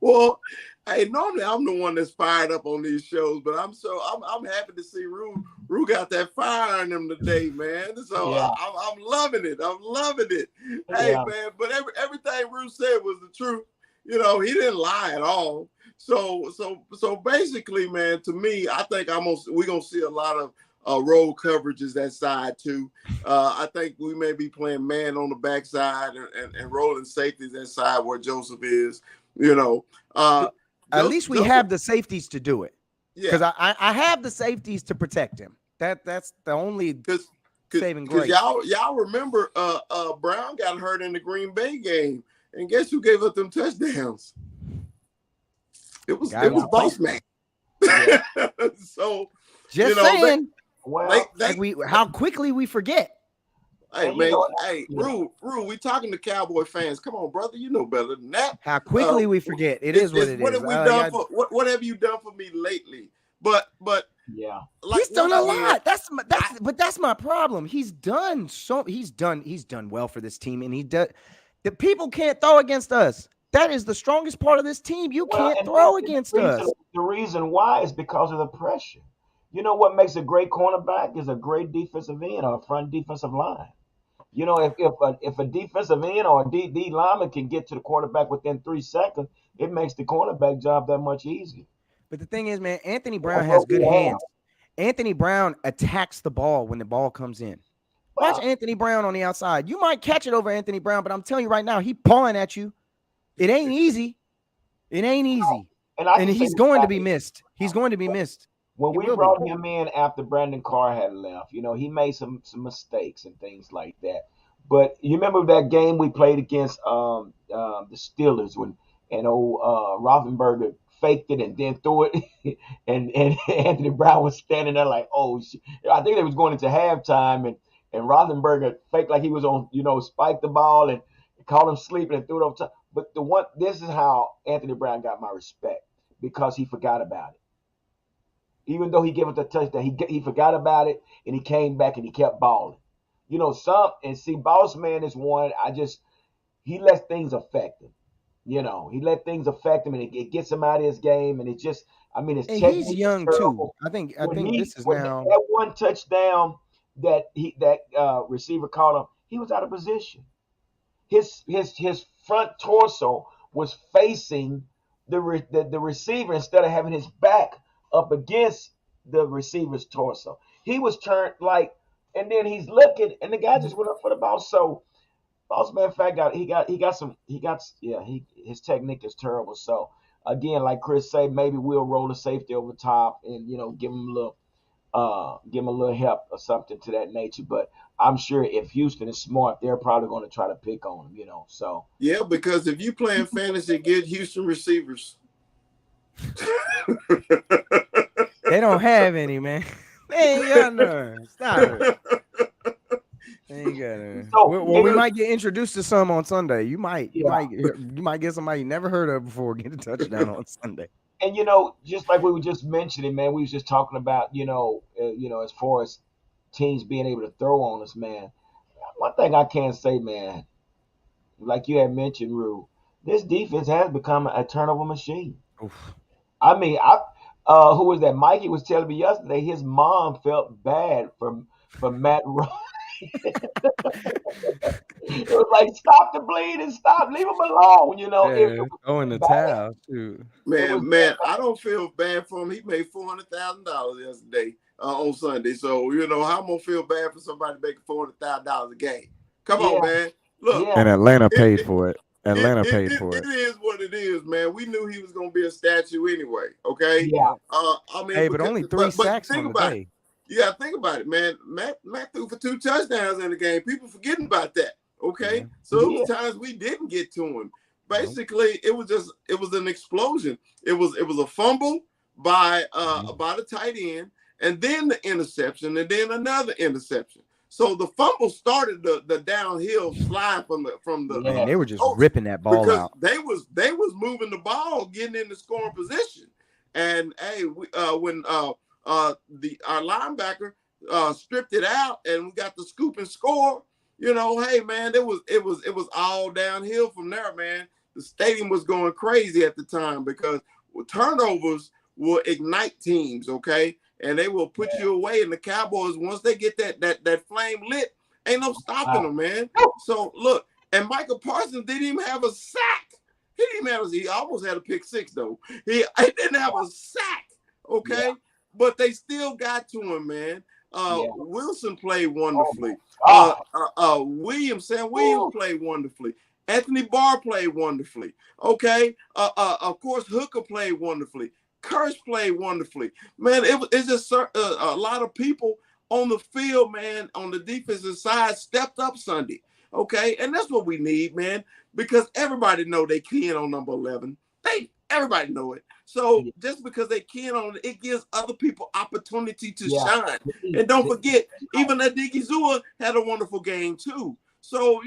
Well, hey, normally I'm the one that's fired up on these shows, but I'm happy to see Rue got that fire in him today, man. So yeah. I'm loving it. I'm loving it. Hey, man, but everything Rue said was the truth. You know, he didn't lie at all. So basically, man, to me, I think we're gonna see a lot of roll coverages that side too. I think we may be playing man on the backside and rolling safeties that side where Joseph is. You know, at least we have the safeties to do it. Yeah, because I have the safeties to protect him. That's the only saving grace. Y'all remember Brown got hurt in the Green Bay game. And guess who gave up them touchdowns? It was Boss Man. Yeah. So just saying, how quickly we forget. Hey man, Rue, we talking to Cowboy fans. Come on, brother, you know better than that. How quickly we forget. It is what it is. What have we done for? What have you done for me lately? But yeah, he's done a lot. That's my problem. He's done well for this team, and he does. The people can't throw against us. That is the strongest part of this team. You can't throw against us. The reason why is because of the pressure. You know what makes a great cornerback is a great defensive end or a front defensive line. You know, if a defensive end or a D lineman can get to the quarterback within 3 seconds, it makes the cornerback job that much easier. But the thing is, man, Anthony Brown has good hands. Anthony Brown attacks the ball when the ball comes in. Watch Well, Anthony Brown on the outside. You might catch it over Anthony Brown, but I'm telling you right now, he pawing at you. It ain't easy. It ain't easy. and I And can say he's going to be missed. He's going to be missed. when He we will be. brought him in after Brandon Carr had left, he made some mistakes and things like that. But you remember that game we played against the Steelers when Roethlisberger faked it and then threw it, and Anthony Brown was standing there like, oh shit. I think they was going into halftime, and Roethlisberger faked like he was on, spiked the ball and caught him sleeping and threw it over top. But this is how Anthony Brown got my respect because he forgot about it. Even though he gave it the touchdown, he forgot about it and he came back and he kept balling. Boss man is one. He lets things affect him. He let things affect him and it gets him out of his game. And his And technique he's is young terrible. too. I think When this is when now. that one touchdown that receiver caught him, he was out of position. His front torso was facing the receiver instead of having his back up against the receiver's torso. He was turned and then he's looking, and the guy just went up for the ball. So, boss man, his technique is terrible. So, again, like Chris said, maybe we'll roll the safety over top and give him a little help or something to that nature. But I'm sure if Houston is smart, they're probably going to try to pick on him. So Yeah, because if you playing fantasy, get Houston receivers. They don't have any, man. They ain't got none. Stop it. They ain't got none. So, we might get introduced to some on Sunday. You might Yeah. you might get somebody you never heard of before get a touchdown on Sunday. And just like we were just mentioning, man, we was just talking about, as far as teams being able to throw on us, man. One thing I can say, man, like you had mentioned, Rue, this defense has become a turnover machine. Oof. I mean, who was that? Mikey was telling me yesterday his mom felt bad for Matt Ryan. It was like, stop the bleeding, stop, leave him alone. Yeah, throwing the bad. towel too. Man, I don't feel bad for him. He made $400,000 yesterday on Sunday. So how I'm gonna feel bad for somebody making $400,000 a game. Come on, man. Look, Yeah. And Atlanta paid for it. Atlanta it paid for it. It is what it is, man. We knew he was gonna be a statue anyway. Okay. Yeah. I mean, Hey, but only 3 sacks think on the about day. it. You gotta think about it, man. Matt threw for 2 touchdowns in the game. People forgetting about that. Okay. Yeah. So times we didn't get to him. Basically, it was an explosion. It was a fumble by the tight end, and then the interception, and then another interception. So the fumble started the downhill slide from the Man, they were just coach, ripping that ball because out. they was moving the ball, getting in the scoring position. And hey, when our linebacker stripped it out and we got the scoop and score, hey man, it was all downhill from there, man. The stadium was going crazy at the time because turnovers will ignite teams, okay? And they will put you away. And the Cowboys, once they get that flame lit, ain't no stopping them, man. So look, and Michael Parsons didn't even have a sack. He almost had a pick six though. He didn't have a sack, okay? Yeah. But they still got to him, man. Wilson played wonderfully. Sam Williams played wonderfully. Anthony Barr played wonderfully. Okay. Of course, Hooker played wonderfully. Kirsch played wonderfully. Man, it's just a lot of people on the field, man, on the defensive side stepped up Sunday. Okay. And that's what we need, man, because everybody know they keying on number 11. Everybody know it. So just because they keying on it, it gives other people opportunity to shine. And don't forget, even Odighizuwa had a wonderful game too. So,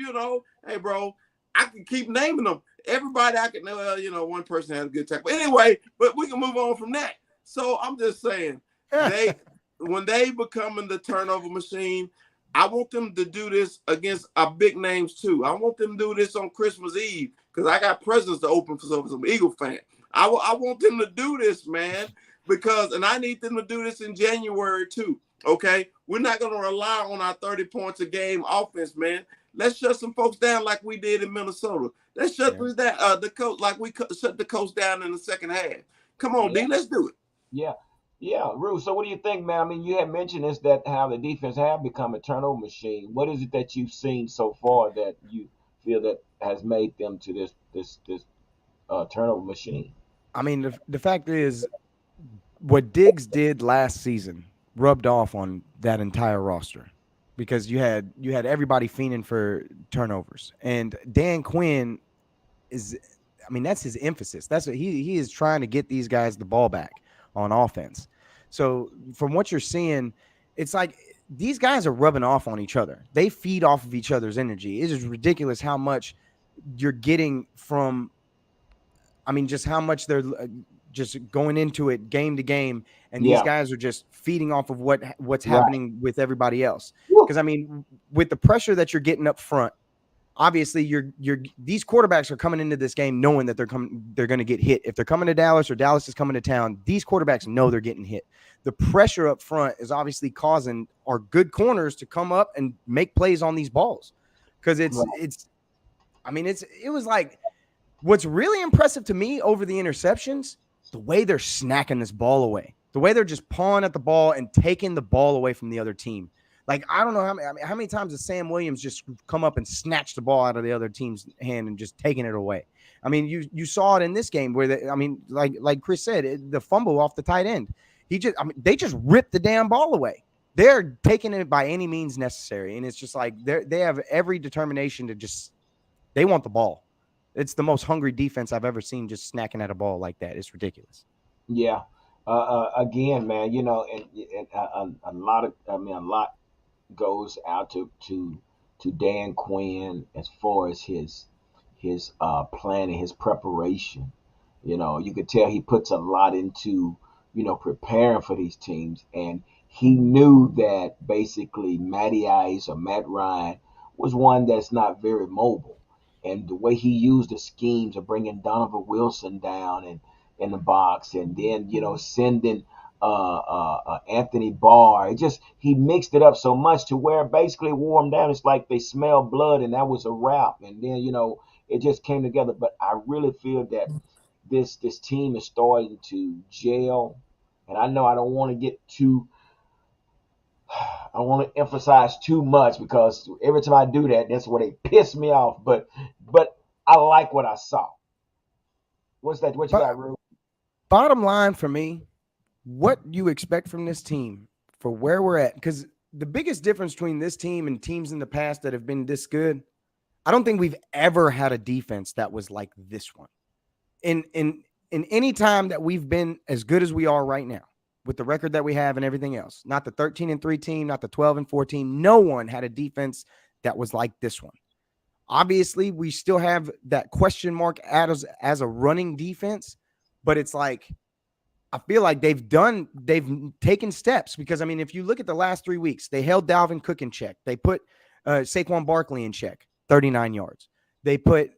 hey, bro, I can keep naming them. Everybody I can know, one person had a good tackle. Anyway, but we can move on from that. So I'm just saying, when they becoming the turnover machine, I want them to do this against our big names too. I want them to do this on Christmas Eve because I got presents to open for some Eagle fans. I want them to do this, man, and I need them to do this in January too. Okay, we're not going to rely on our 30 points a game offense, man. Let's shut some folks down like we did in Minnesota. Let's shut the coach like we shut the coach down in the second half. Come on, D, let's do it. Yeah, Yeah, Rue. So what do you think, man? I mean, you had mentioned this that how the defense have become a turnover machine. What is it that you've seen so far that you feel that has made them to this turnover machine? I mean, the fact is, what Diggs did last season rubbed off on that entire roster because you had everybody fiending for turnovers, and Dan Quinn is, I mean, that's his emphasis. That's what he is trying to get these guys the ball back on offense. So from what you're seeing, it's like these guys are rubbing off on each other. They feed off of each other's energy. It is ridiculous how much you're getting from, I mean, just how much they're just going into it game to game, and these Yeah, guys are just feeding off of what's right. happening with everybody else. Woo. Because I mean, with the pressure that you're getting up front, obviously these quarterbacks are coming into this game knowing that they're going to get hit. If they're coming to Dallas or Dallas is coming to town, these quarterbacks know they're getting hit. The pressure up front is obviously causing our good corners to come up and make plays on these balls. Because it was like, what's really impressive to me over the interceptions, the way they're snacking this ball away, the way they're just pawing at the ball and taking the ball away from the other team. Like, I don't know how many times has Sam Williams just come up and snatched the ball out of the other team's hand and just taken it away. I mean, you saw it in this game where like Chris said, the fumble off the tight end. They just ripped the damn ball away. They're taking it by any means necessary, and it's just like they have every determination to just, they want the ball. It's the most hungry defense I've ever seen, just snacking at a ball like that. It's ridiculous. Yeah. Again, man, and a lot goes out to Dan Quinn as far as his planning, his preparation. You could tell he puts a lot into preparing for these teams, and he knew that basically Matty Ice or Matt Ryan was one that's not very mobile, and the way he used the schemes of bringing Donovan Wilson down and in the box, and then sending Anthony Barr. It just he mixed it up so much to where basically it wore them down. It's like they smelled blood, and that was a wrap. And then it just came together. But I really feel that this team is starting to gel. And I know I don't want to get too. I don't want to emphasize too much because every time I do that, that's where they piss me off. But I like what I saw. What's that? What you got, Rue? Bottom line for me, what you expect from this team for where we're at, because the biggest difference between this team and teams in the past that have been this good, I don't think we've ever had a defense that was like this one. In any time that we've been as good as we are right now, with the record that we have and everything else, not the 13-3 team, not the 12-4 team, no one had a defense that was like this one. Obviously, we still have that question mark as a running defense, but it's like, I feel like they've taken steps because, I mean, if you look at the last 3 weeks, they held Dalvin Cook in check. They put Saquon Barkley in check, 39 yards. They put,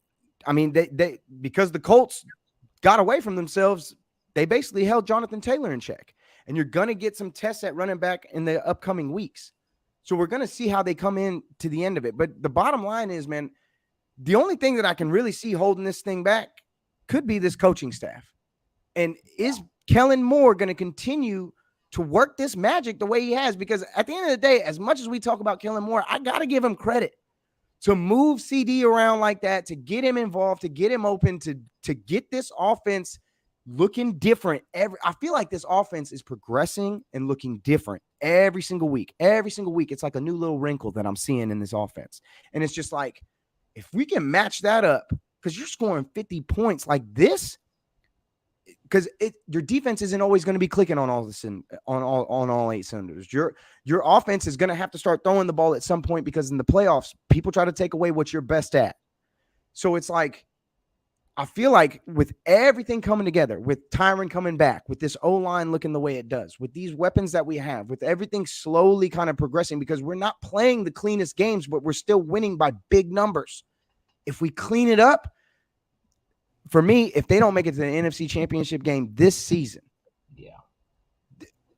I mean, they because the Colts got away from themselves, they basically held Jonathan Taylor in check. And you're going to get some tests at running back in the upcoming weeks. So we're going to see how they come in to the end of it. But the bottom line is, man, the only thing that I can really see holding this thing back could be this coaching staff. And is Kellen Moore going to continue to work this magic the way he has? Because at the end of the day, as much as we talk about Kellen Moore, I got to give him credit to move CD around like that, to get him involved, to get him open, to get this offense looking different. I feel like this offense is progressing and looking different every single week. Every single week, it's like a new little wrinkle that I'm seeing in this offense. And it's just like, if we can match that up, because you're scoring 50 points like this, because your defense isn't always going to be clicking on all 8 cylinders. Your offense is going to have to start throwing the ball at some point, because in the playoffs, people try to take away what you're best at. So it's like, I feel like with everything coming together, with Tyron coming back, with this O-line looking the way it does, with these weapons that we have, with everything slowly kind of progressing, because we're not playing the cleanest games, but we're still winning by big numbers. If we clean it up, for me, if they don't make it to the NFC Championship game this season,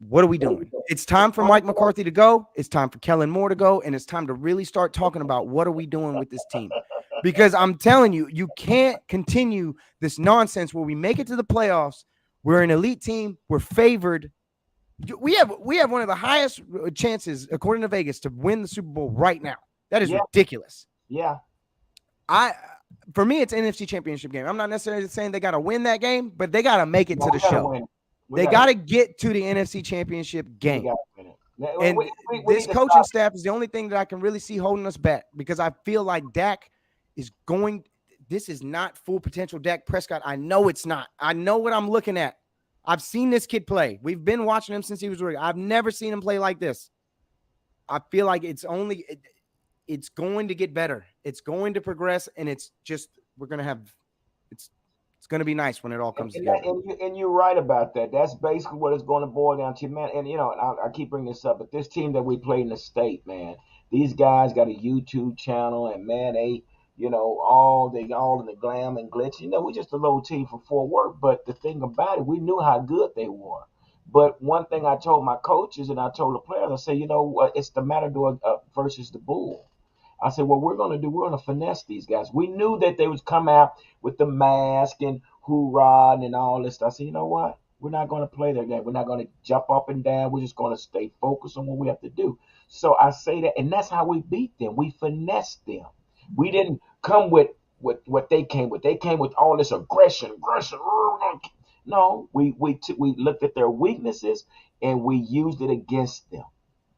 what are we doing? It's time for Mike McCarthy to go. It's time for Kellen Moore to go. And it's time to really start talking about what are we doing with this team. Because I'm telling you, you can't continue this nonsense where we make it to the playoffs. We're an elite team. We're favored. We have one of the highest chances, according to Vegas, to win the Super Bowl right now. That is ridiculous. Yeah. For me, it's an NFC Championship game. I'm not necessarily saying they got to win that game, but they got to make it to the show. They got to get to the NFC Championship game. And this coaching staff is the only thing that I can really see holding us back, because I feel like Dak is going. This is not full potential Dak Prescott. I know it's not. I know what I'm looking at. I've seen this kid play. We've been watching him since he was rookie. I've never seen him play like this. I feel like it's going to get better. It's going to progress, and it's going to be nice when it all comes together. And you're right about that. That's basically what it's going to boil down to, man. And, I keep bringing this up, but this team that we played in the state, man, these guys got a YouTube channel, and, man, they, all in the glam and glitz. We're just a little team from Fort Worth, but the thing about it, we knew how good they were. But one thing I told my coaches and I told the players, I said, it's the Matador versus the Bull. I said, what we're going to finesse these guys. We knew that they would come out with the mask and hoorah and all this stuff. I said, you know what? We're not going to play their game. We're not going to jump up and down. We're just going to stay focused on what we have to do. So I say that, and that's how we beat them. We finessed them. We didn't come with what they came with. They came with all this aggression. No, we looked at their weaknesses and we used it against them.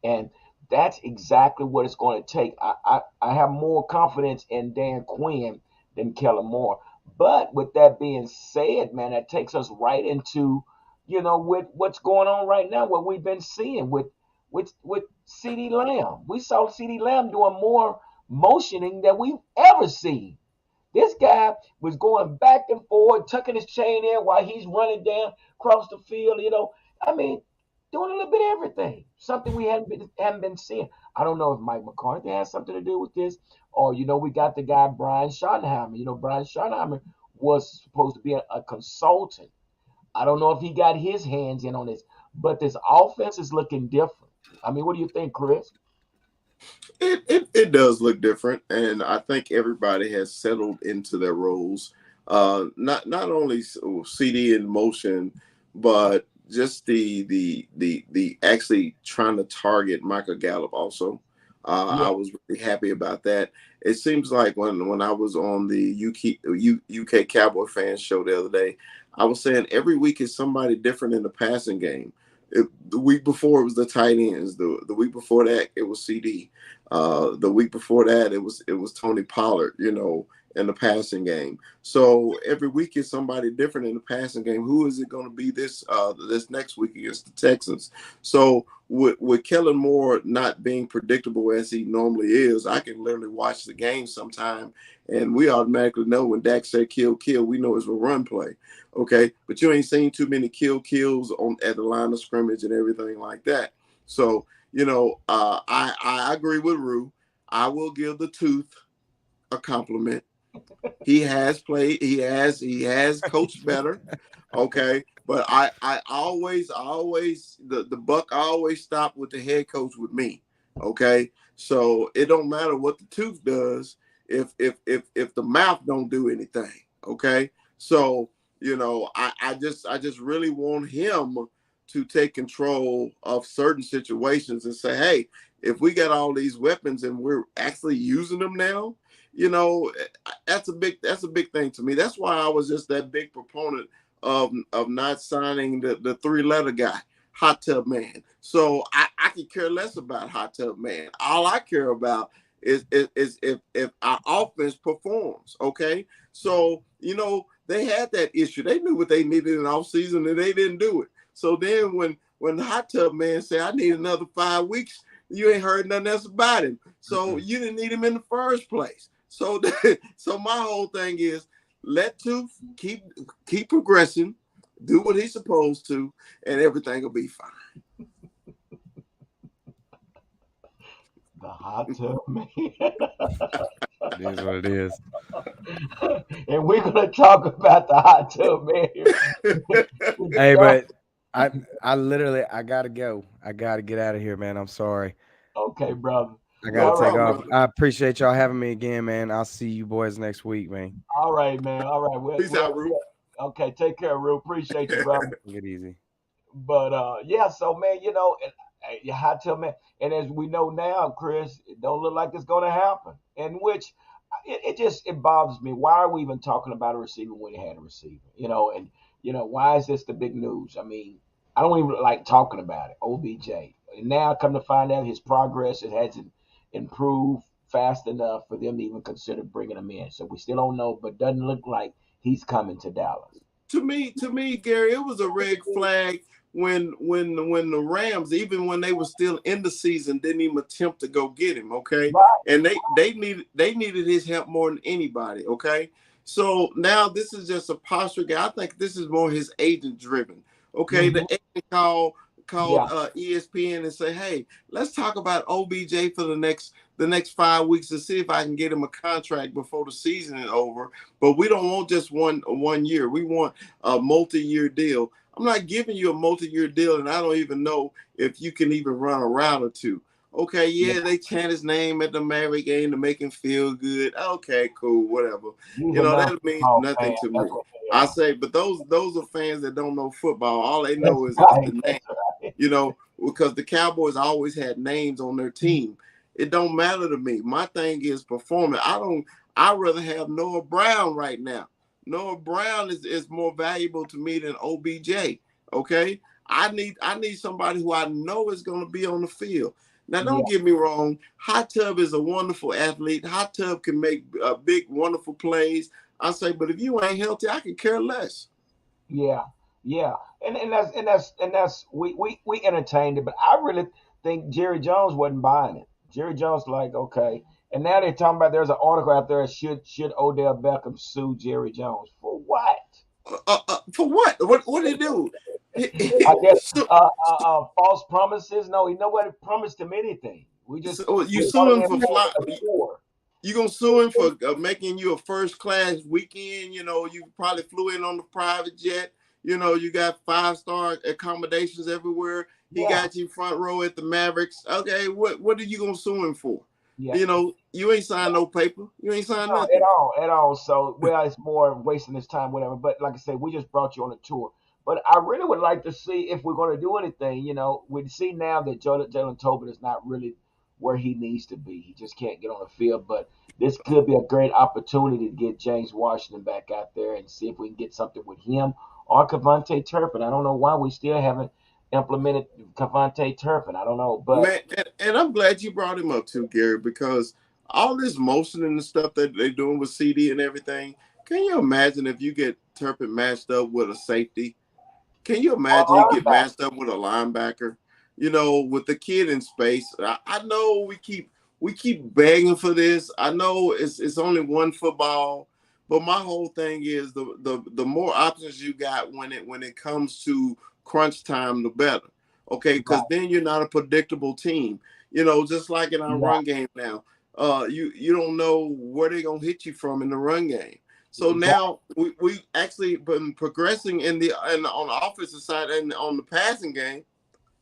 And that's exactly what it's going to take. I have more confidence in Dan Quinn than Kellen Moore. But with that being said, man, that takes us right into, with what's going on right now, what we've been seeing with CeeDee Lamb. We saw CeeDee Lamb doing more motioning than we've ever seen. This guy was going back and forth, tucking his chain in while he's running down across the field, doing a little bit of everything. Something we haven't been seeing. I don't know if Mike McCarthy has something to do with this, or we got the guy Brian Schottenheimer. Brian Schottenheimer was supposed to be a consultant. I don't know if he got his hands in on this, but this offense is looking different. What do you think, Chris? It does look different, and I think everybody has settled into their roles. Not only CD in motion, but just the actually trying to target Michael Gallup also. I was really happy about that. It seems like when I was on the UK Cowboy Fans show the other day, I was saying every week is somebody different in the passing game. The week before it was the tight ends. The week before that it was CD. The week before that it was Tony Pollard. In the passing game. So every week is somebody different in the passing game. Who is it going to be this next week against the Texans? So with Kellen Moore not being predictable as he normally is, I can literally watch the game sometime and we automatically know when Dak said kill, we know it's a run play. Okay. But you ain't seen too many kills at the line of scrimmage and everything like that. So, I agree with Rue. I will give the tooth a compliment. He has played. He has coached better. Okay, but I always the buck always stop with the head coach with me. Okay, so it don't matter what the tooth does if the mouth don't do anything. Okay, so I just really want him to take control of certain situations and say, hey, if we got all these weapons and we're actually using them now. That's a big thing to me. That's why I was just that big proponent of not signing the 3-letter guy, Hot Tub Man. So I could care less about Hot Tub Man. All I care about is if our offense performs. Okay, so they had that issue. They knew what they needed in off season and they didn't do it. So then when the Hot Tub Man said, I need another 5 weeks, you ain't heard nothing else about him. So you didn't need him in the first place. So my whole thing is let Tooth keep progressing, do what he's supposed to, and everything will be fine. The Hot Tub Man. It is what it is. And we're gonna talk about the Hot Tub Man. Hey, but I literally gotta go. I gotta get out of here, man. I'm sorry. Okay, brother. I gotta take off. Brother. I appreciate y'all having me again, man. I'll see you boys next week, man. All right, man. All right. Peace out, Rue. Okay, take care, Rue. Appreciate you, brother. Take it easy. Yeah, so man, and you have to, man, and as we know now, Chris, it don't look like it's going to happen. In which it bothers me. Why are we even talking about a receiver when he had a receiver? And why is this the big news? I mean, I don't even like talking about it. OBJ, and now come to find out his progress, it hasn't improved fast enough for them to even consider bringing him in. So we still don't know, but doesn't look like he's coming to Dallas. To me, Gary, it was a red flag when the Rams, even when they were still in the season, didn't even attempt to go get him. Okay, Right. and they needed his help more than anybody. Okay, so now this is just a posture guy. I think this is more his agent driven. Okay, Mhm. the agent called Yeah. ESPN and say, hey, let's talk about OBJ for the next 5 weeks to see if I can get him a contract before the season is over. But we don't want just one year. We want a multi-year deal. I'm not giving you a multi-year deal, and I don't even know if you can even run a route or two. Okay, Yeah. yeah, they chant his name at the Maverick game to make him feel good. Okay, cool, whatever. He's a That means non-football nothing fan. to That's me. what they I are. say, but those are fans that don't know football. All they That's know is right. the name, That's right. because the Cowboys always had names on their team. It don't matter to me. My thing is performing. I'd rather have Noah Brown right now. Noah Brown is more valuable to me than OBJ. Okay. I need somebody who I know is going to be on the field. Now, Yeah. don't get me wrong. Hot Tub is a wonderful athlete. Hot Tub can make big, wonderful plays. I say, but if you ain't healthy, I can care less. Yeah. Yeah. And that's we entertained it, but I really think Jerry Jones wasn't buying it. Jerry Jones like, okay. And now they're talking about there's an article out there, should Odell Beckham sue Jerry Jones for what? For what? What did he do? I guess So, false promises. No, nobody promised him anything. you We sue brought him him for on fly. a tour. You gonna sue him for making you a first class weekend? You probably flew in on the private jet. You got 5-star accommodations everywhere. He Yeah. got you front row at the Mavericks. Okay, what are you gonna sue him for? Yeah. You ain't signed no paper. You ain't signed No, at nothing. all, at all. So, well, it's more wasting his time, whatever. But like I said, we just brought you on a tour. But I really would like to see if we're going to do anything. We see now that Jalen Tobin is not really where he needs to be. He just can't get on the field. But this could be a great opportunity to get James Washington back out there and see if we can get something with him or Cavante Turpin. I don't know why we still haven't implemented Cavante Turpin. I don't know, but Man, and I'm glad you brought him up too, Gary, because all this motion and the stuff that they're doing with CD and everything. Can you imagine if you get Turpin matched up with a safety? Can you imagine you get or matched up with a linebacker? With the kid in space. I know we keep begging for this. I know it's only one football, but my whole thing is the more options you got when it comes to crunch time, the better. Okay, because right, then you're not a predictable team. Just like in our right, run game now, you don't know where they're gonna hit you from in the run game. So exactly. now we actually been progressing on the offensive side and on the passing game.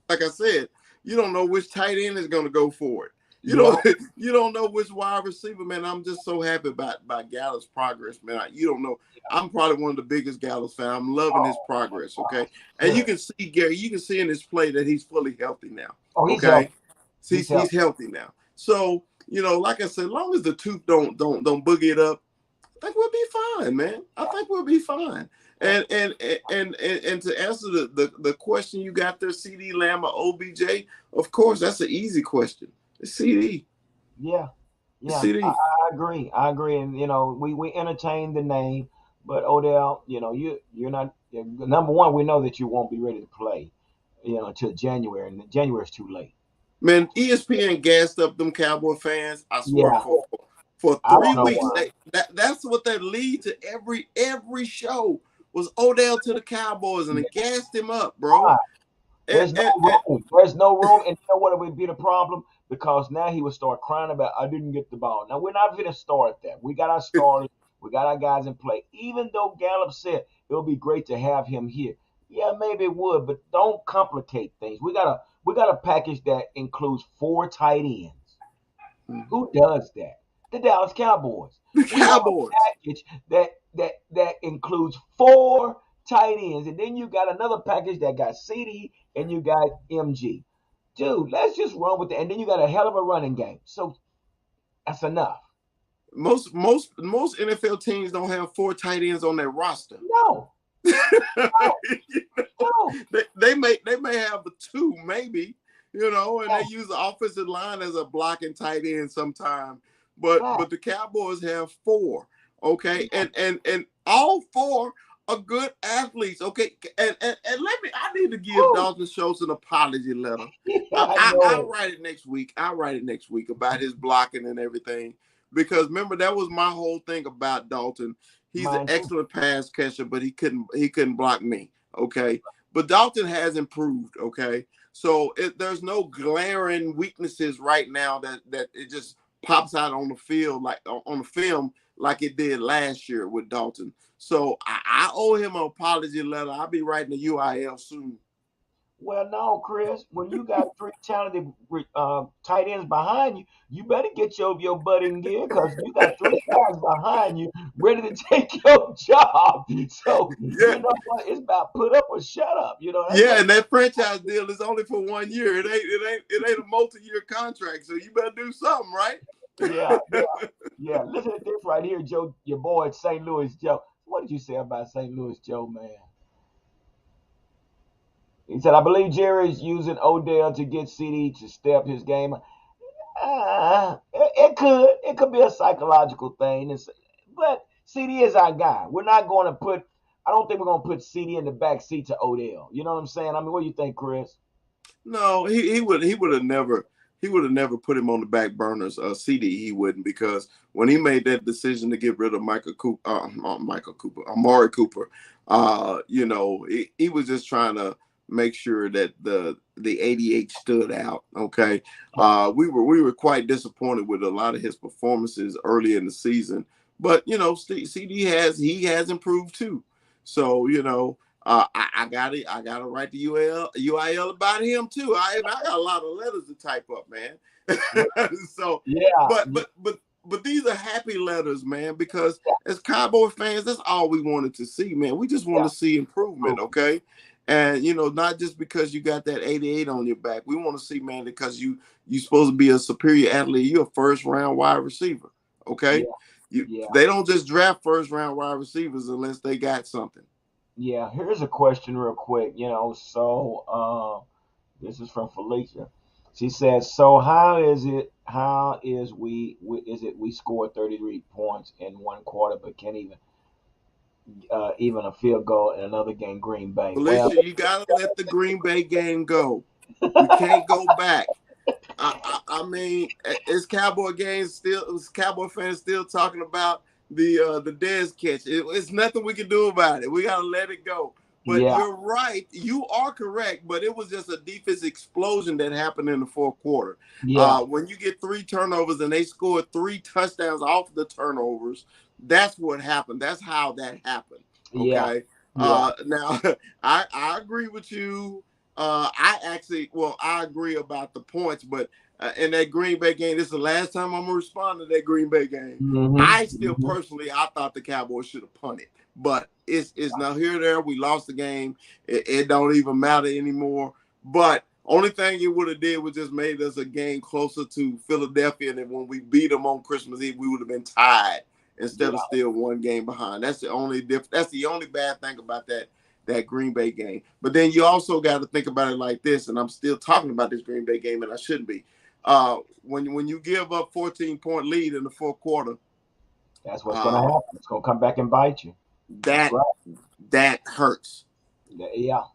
Like I said, you don't know which tight end is going to go for it. You Yeah, don't you don't know which wide receiver, man. I'm just so happy about Gallup's progress, man. You don't know. I'm probably one of the biggest Gallup fans. I'm loving his oh, progress. Okay, and you good. can see Gary. You can see in his play that he's fully healthy now. Oh, he's Okay, healthy. He's he's healthy. healthy now. So like I said, as long as the tooth don't boogie it up, I think we'll be fine, man. I think we'll be fine. And to answer the question you got there, CD Lamb or OBJ, of course, that's an easy question. It's CD. Yeah, It's yeah. I, CD. I agree. I agree. And we entertain the name, but Odell, you're not number one. We know that you won't be ready to play, until January, and January is too late. Man, ESPN gassed up them Cowboy fans. I swear Yeah, for I don't three know weeks. why. That's what that lead to every show was Odell to the Cowboys, and Yeah, it gassed him up, why? bro. And, There's no and, and room. There's no room. And you know what would be the problem? Because now he would start crying about, I didn't get the ball. Now, we're not going to start that. We got our starters. We got our guys in play. Even though Gallup said it would be great to have him here. Yeah, maybe it would, but don't complicate things. We got a package that includes 4 tight ends. Who does that? The Dallas Cowboys. the We have Cowboys. a package that includes 4 tight ends, and then you got another package that got CD and you got MG. Dude, let's just run with it. And then you got a hell of a running game. So that's enough. Most NFL teams don't have 4 tight ends on their roster. No. No. They may have 2, maybe, and they use the offensive line as a blocking tight end sometime. But the Cowboys have 4. Okay, and all 4 are good athletes. Okay, and I need to give Dalton Schultz an apology letter. I'll write it next week. About his blocking and everything, because remember, that was my whole thing about Dalton. He's an excellent pass catcher, but he couldn't block me. Okay, but Dalton has improved. Okay, so there's no glaring weaknesses right now that it just pops out on the field, like on the film, like it did last year with Dalton. So I owe him an apology letter. I'll be writing the UIL soon. Well, no, Chris. When you got 3 talented tight ends behind you, you better get your butt in gear, because you got 3 guys behind you ready to take your job. So you know what? It's about put up or shut up. And that franchise deal is only for 1 year. It ain't a multi-year contract. So you better do something, right? Yeah. Listen to this right here, Joe. Your boy St. Louis Joe. What did you say about St. Louis Joe, man? He said, I believe Jerry's using Odell to get CD to step his game. It could be a psychological thing. But CD is our guy. We're not going to I don't think we're going to put CD in the back seat to Odell. You know what I'm saying? I mean, what do you think, Chris? No, he would have never put him on the back burners. CD, he wouldn't, because when he made that decision to get rid of Amari Cooper, he was just trying to make sure that the 88 stood out. Okay, we were quite disappointed with a lot of his performances early in the season, but CD has improved too. So I got to write the UIL about him too. I got a lot of letters to type up, man. So yeah, but these are happy letters, man, because as Cowboy fans, that's all we wanted to see, man. We just want to see improvement, okay? And not just because you got that 88 on your back. We want to see, man, because you supposed to be a superior athlete. You're a first-round wide receiver, okay? They don't just draft first-round wide receivers unless they got something. Yeah, here's a question real quick. So this is from Felicia. She says, so how is it we scored 33 points in one quarter but can't even a field goal in another game, Green Bay? Felicia, you gotta let the Green Bay game go. You can't go back. I mean, is Cowboy fans still talking about the Dez catch? It's nothing we can do about it. We gotta let it go. But you're right. You are correct. But it was just a defense explosion that happened in the fourth quarter. Yeah. When you get 3 turnovers and they scored 3 touchdowns off the turnovers, that's what happened. That's how that happened. Okay. Yeah. Now, I agree with you. I agree about the points, but in that Green Bay game, this is the last time I'm gonna respond to that Green Bay game. Mm-hmm. I thought the Cowboys should have punted, but it's now here or there. We lost the game. It don't even matter anymore. But only thing it would have did was just made us a game closer to Philadelphia, and then when we beat them on Christmas Eve, we would have been tied instead of still 1 game behind. That's the only That's the only bad thing about that Green Bay game. But then you also got to think about it like this, and I'm still talking about this Green Bay game, and I shouldn't be. When you give up 14-point lead in the fourth quarter, that's what's going to happen. It's going to come back and bite you. That hurts. Yeah,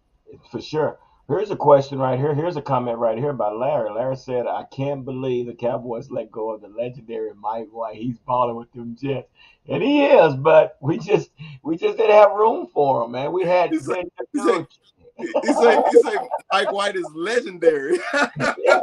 for sure. Here's a question right here. Here's a comment right here by Larry. Larry said, I can't believe the Cowboys let go of the legendary Mike White. He's balling with them Jets. And he is, but we just didn't have room for him, man. We had He say Mike White is legendary. Yeah,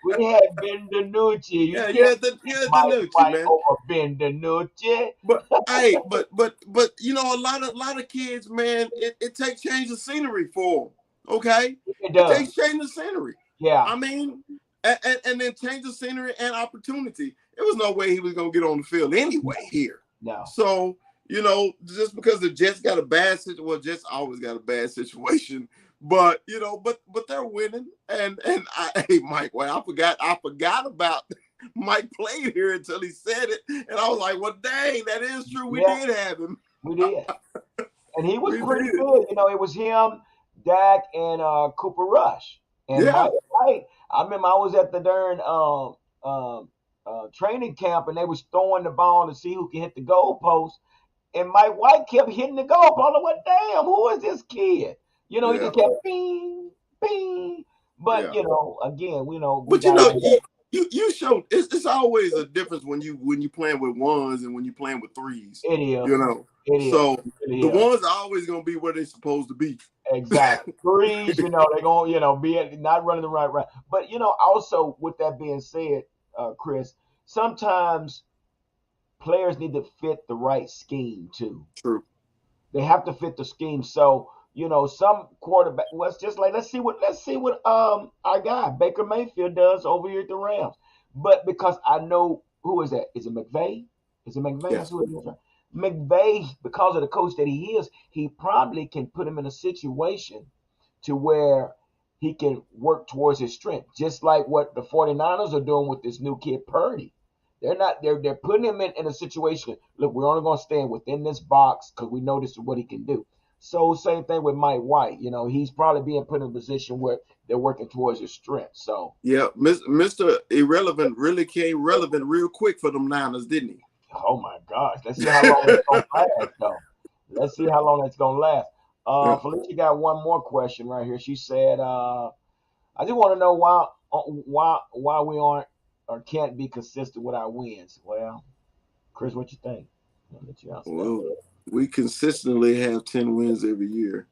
we had Ben DiNucci. You had DiNucci, man. Over Ben DiNucci. But hey, but a lot of kids, man, it takes change of scenery for them. Okay, it takes change of scenery. Yeah, I mean, and then change of scenery and opportunity. There was no way he was gonna get on the field anyway here. No. So you know, just because the Jets got a bad situation. Well, Jets always got a bad situation, but you know, but they're winning. And hey, Mike, well, I forgot about Mike played here until he said it, and I was like, well, dang, that is true. We Yeah, did have him. we did. And he was We pretty did. good. You know, it was him, Dak, and Cooper Rush. And Yeah. Mike White, I remember I was at the darn training camp, and they was throwing the ball to see who can hit the goalpost. And Mike White kept hitting the goalpost. I went, damn, who is this kid? You know, he Yeah. just kept bing, bing. But Yeah. you know, again, we know. But you know, you show it's always a difference when you playing with ones and when you playing with threes. It is. You know, It is. so It the is. ones are always gonna be where they're supposed to be. Exactly. Threes, you know, they're going, you know, not running the right route. But, you know, also with that being said, Chris, sometimes players need to fit the right scheme too. True. They have to fit the scheme. So, you know, some quarterback. Let's just like let's see what our guy Baker Mayfield does over here at the Rams. But because I know who is that? Is it McVay? Is it McVay? Yes. That's who it is. Right? McVay, because of the coach that he is, he probably can put him in a situation to where he can work towards his strength, just like what the 49ers are doing with this new kid Purdy. They're putting him in a situation. Look, we're only going to stay within this box because we know this is what he can do. So same thing with Mike White. You know, he's probably being put in a position where they're working towards his strength. So yeah, Mr. Irrelevant really came relevant real quick for them Niners, didn't he? oh my gosh, let's see how long it's going to last, though. Let's see how long it's going to last. Yeah. Felicia got one more question right here. She said, "I just want to know why we aren't or can't be consistent with our wins." Well, Chris, what you think? I'll let you answer that. Well, we consistently have 10 wins every year.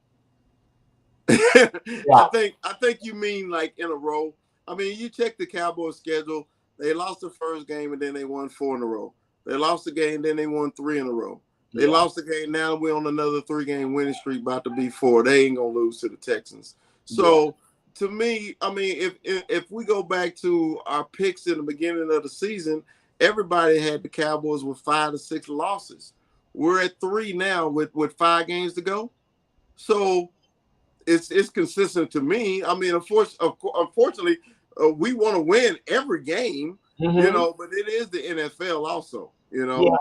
Yeah. I think you mean like in a row. I mean, you check the Cowboys schedule. They lost the first game and then they won 4 in a row. They lost the game, then they won 3 in a row. They Yeah. lost the game. Now we're on another 3-game winning streak, about to be 4. They ain't gonna lose to the Texans. So to me, I mean, if we go back to our picks in the beginning of the season, everybody had the Cowboys with 5 to 6 losses. We're at 3 now with 5 games to go. So it's consistent to me. I mean, unfortunately, we want to win every game, Mhm. you know, but it is the NFL also, you know. Yeah.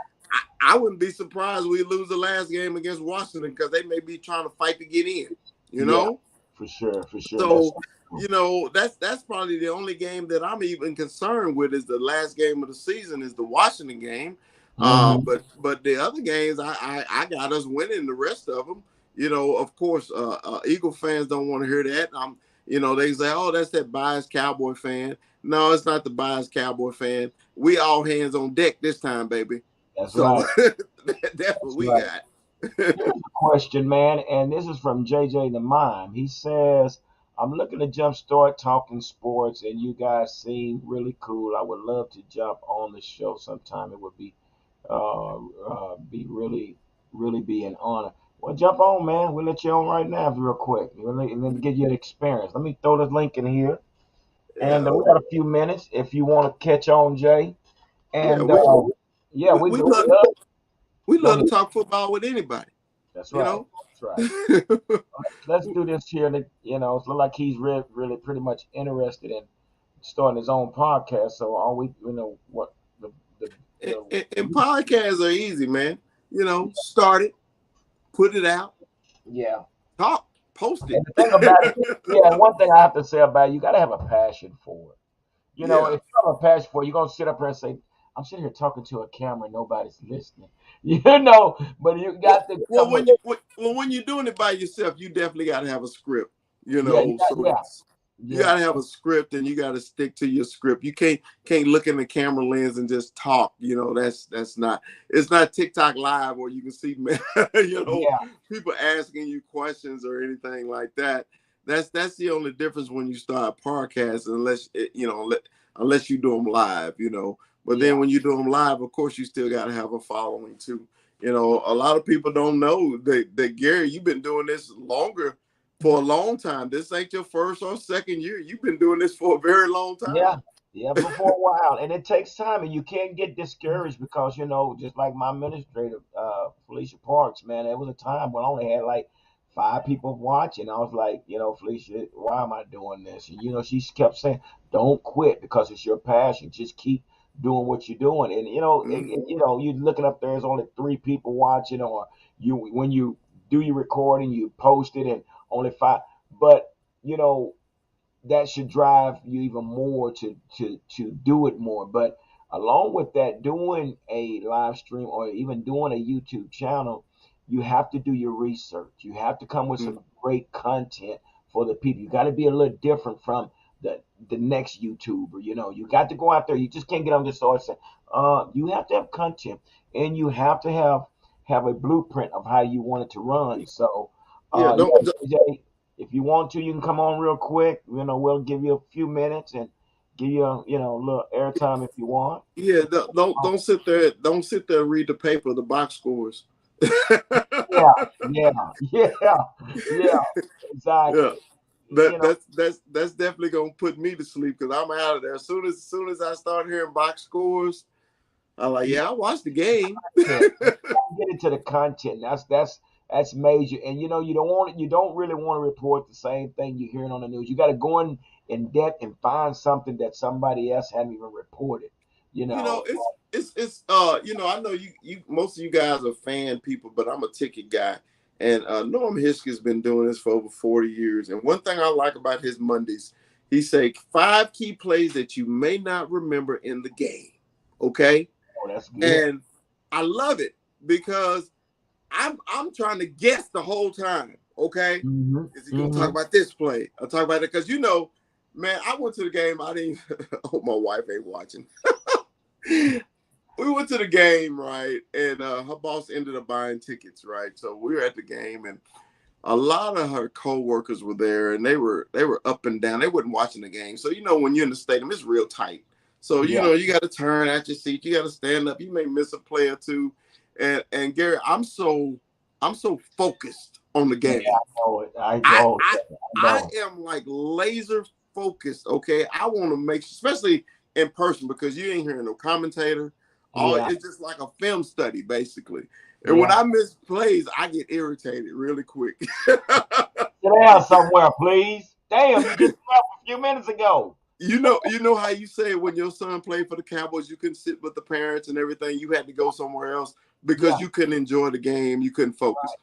I wouldn't be surprised we lose the last game against Washington because they may be trying to fight to get in, you know. For sure. So, you know, that's probably the only game that I'm even concerned with is the last game of the season is the Washington game. Mhm. But the other games, I got us winning the rest of them. You know, of course, Eagle fans don't want to hear that. You know, they say, "Oh, that's that biased Cowboy fan." No, it's not the biased Cowboy fan. We all hands on deck this time, baby. That's So right. that's what we right. got. Here's a question, man, and this is from JJ the Mime. He says, "I'm looking to jumpstart talking sports, and you guys seem really cool. I would love to jump on the show sometime. It would be really be an honor." Well, jump on, man. We'll let you on right now, real quick. And then give you an experience. Let me throw this link in here, and we got a few minutes if you want to catch on, Jay. And we Go love to ahead. talk football with anybody. That's You right. know. That's right. Let's do this here. You know, it's like he's really pretty much interested in starting his own podcast. So all we, you know, what And podcasts are easy, man. You know, start it, put it out, yeah. talk, post it. And the thing about it, yeah, one thing I have to say about it, you got to have a passion for it. You know, Yeah. if you have a passion for it, you're gonna sit up here and say, "I'm sitting here talking to a camera, and nobody's listening." You know, but you got to. Well, when you're doing it by yourself, you definitely got to have a script. You know, you got to have a script, and you got to stick to your script. You can't look in the camera lens and just talk. You know, that's not. It's not TikTok live where you can see, you know, people asking you questions or anything like that. That's the only difference when you start podcasts, unless unless you do them live. You know, but then when you do them live, of course, you still got to have a following too. You know, a lot of people don't know that Gary, you've been doing this longer. For a long time. This ain't your first or second year. You've been doing this for a very long time. Yeah, for a while, and it takes time, and you can't get discouraged because just like my administrator, Felicia Parks, man, there was a time when I only had like 5 people watching. I was like, Felicia, why am I doing this? And she kept saying, "Don't quit because it's your passion. Just keep doing what you're doing." And you looking up there, there's only 3 people watching, or when you do your recording, you post it, and only 5. But you know that should drive you even more to do it more. But along with that, doing a live stream or even doing a YouTube channel, you have to do your research. You have to come with some great content for the people. You got to be a little different from the next YouTuber. You got to go out there. You just can't get on this source. You have to have content, and you have to have a blueprint of how you want it to run. So, Yeah, yeah, Jay, if you want to, you can come on real quick. We'll give you a few minutes and give you a little airtime if you want. yeah, don't sit there. Don't sit there and read the paper, the box scores. Yeah, yeah, yeah, yeah, Yeah, exactly. You know, that's definitely gonna put me to sleep because I'm out of there. As soon as I start hearing box scores, I'm like, yeah, I watched the game. yeah, get into the content. That's major. And you don't really want to report the same thing you're hearing on the news. You got to go in depth and find something that somebody else hadn't even reported. You You know, know, it's I know you most of you guys are fan people, but I'm a ticket guy. And Norm Hiskey's been doing this for over 40 years. And one thing I like about his Mondays, he say 5 key plays that you may not remember in the game. Okay. oh, that's good. And I love it because I'm trying to guess the whole time. Okay. Hmm. Is he gonna talk about this play? I'll talk about it because man, I went to the game. I didn't I hope my wife ain't watching. We went to the game, right? And her boss ended up buying tickets, right? So we were at the game, and a lot of her co-workers were there, and they were up and down. They wasn't watching the game. So when you're in the stadium, it's real tight. So Yeah. you got to turn at your seat. You got to stand up. You may miss a play or two. And Gary, I'm so focused on the game. Yeah, I know it. I I, know. I I know. am like laser focused. Okay, I want to make, especially in person, because you ain't hearing no commentator. Yeah. It's just like a film study, basically. And when Yeah. I miss plays, I get irritated really quick. Sit down somewhere, please. Damn, you just left a few minutes ago. You know how you say when your son played for the Cowboys, you couldn't sit with the parents and everything. You had to go somewhere else because Yeah. you couldn't enjoy the game. You couldn't focus.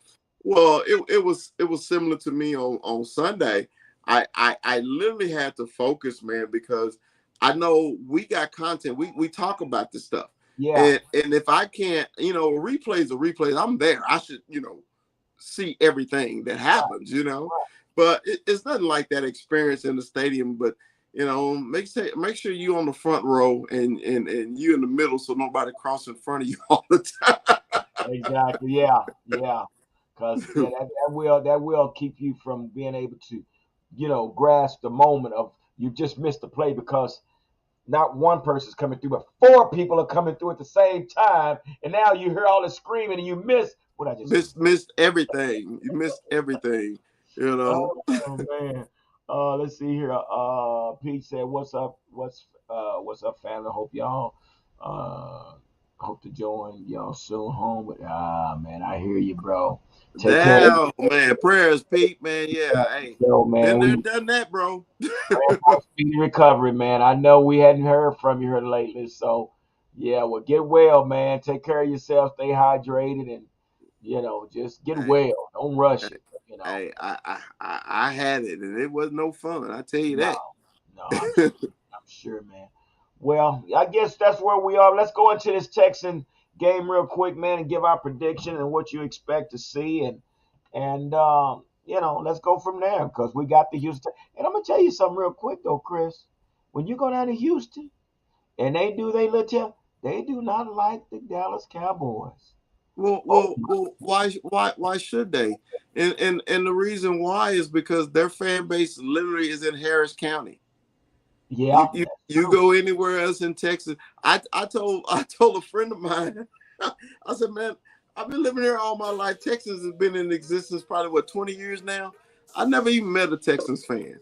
Well, it was similar to me on Sunday. I literally had to focus, man, because I know we got content. We talk about this stuff. Yeah. And if I can't, replays are replays. I'm there. I should, see everything that happens, But it's nothing like that experience in the stadium. But make sure you on the front row and you in the middle so nobody cross in front of you all the time. Exactly. Yeah. Yeah. Because that will keep you from being able to, grasp the moment of you just missed the play because not one person's coming through, but 4 people are coming through at the same time, and now you hear all the screaming and you miss what I just. Missed everything. You missed everything. Oh, man. Let's see here. Pete said, "What's up? What's up, family? Uh hope to join y'all soon home." But man, I hear you, bro. Take care. Damn, man. Prayers, Pete, man. Yeah, hey. So, man, Been there, we done that, bro. praying for speedy recovery, man. I know we hadn't heard from you here lately, so yeah. Well, get well, man. Take care of yourself. Stay hydrated, and just get Hey, well. Don't rush it. hey, I had it, and it was no fun. I tell you No, that. no, I'm sure, man. Well, I guess that's where we are. Let's go into this Texan game real quick, man, and give our prediction and what you expect to see, and let's go from there because we got the Houston. And I'm gonna tell you something real quick though, Chris. When you go down to Houston and they let you, they do not like the Dallas Cowboys. Oh, Why should they? And the reason why is because their fan base literally is in Harris County. yeah, You go anywhere else in Texas. I told a friend of mine, I said, man, I've been living here all my life. Texas has been in existence probably 20 years now. I never even met a Texans fan.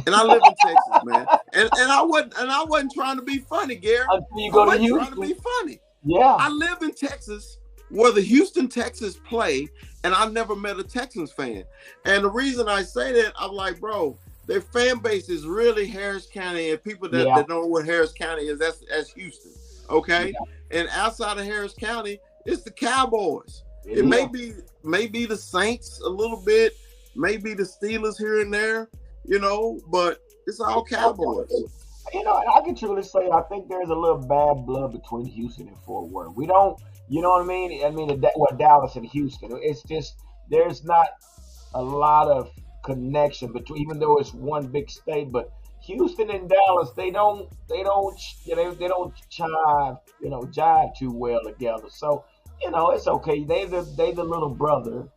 and I live in Texas, man. And I wasn't trying to be funny, Gary. Until you go I to wasn't Houston. trying to be funny. Yeah. I live in Texas where the Houston Texans play, and I never met a Texans fan. And the reason I say that, I'm like, bro, their fan base is really Harris County, and people that don't know what Harris County is, that's Houston. Okay? Yeah. And outside of Harris County, it's the Cowboys. It may be the Saints a little bit, maybe the Steelers here and there, you know, but it's all Cowboys. You know, and I can truly say I think there's a little bad blood between Houston and Fort Worth. We don't, you know what I mean? I mean, Dallas and Houston. It's just there's not a lot of connection between, even though it's one big state. But Houston and Dallas, they don't jive too well together. So you know, it's okay. They the little brother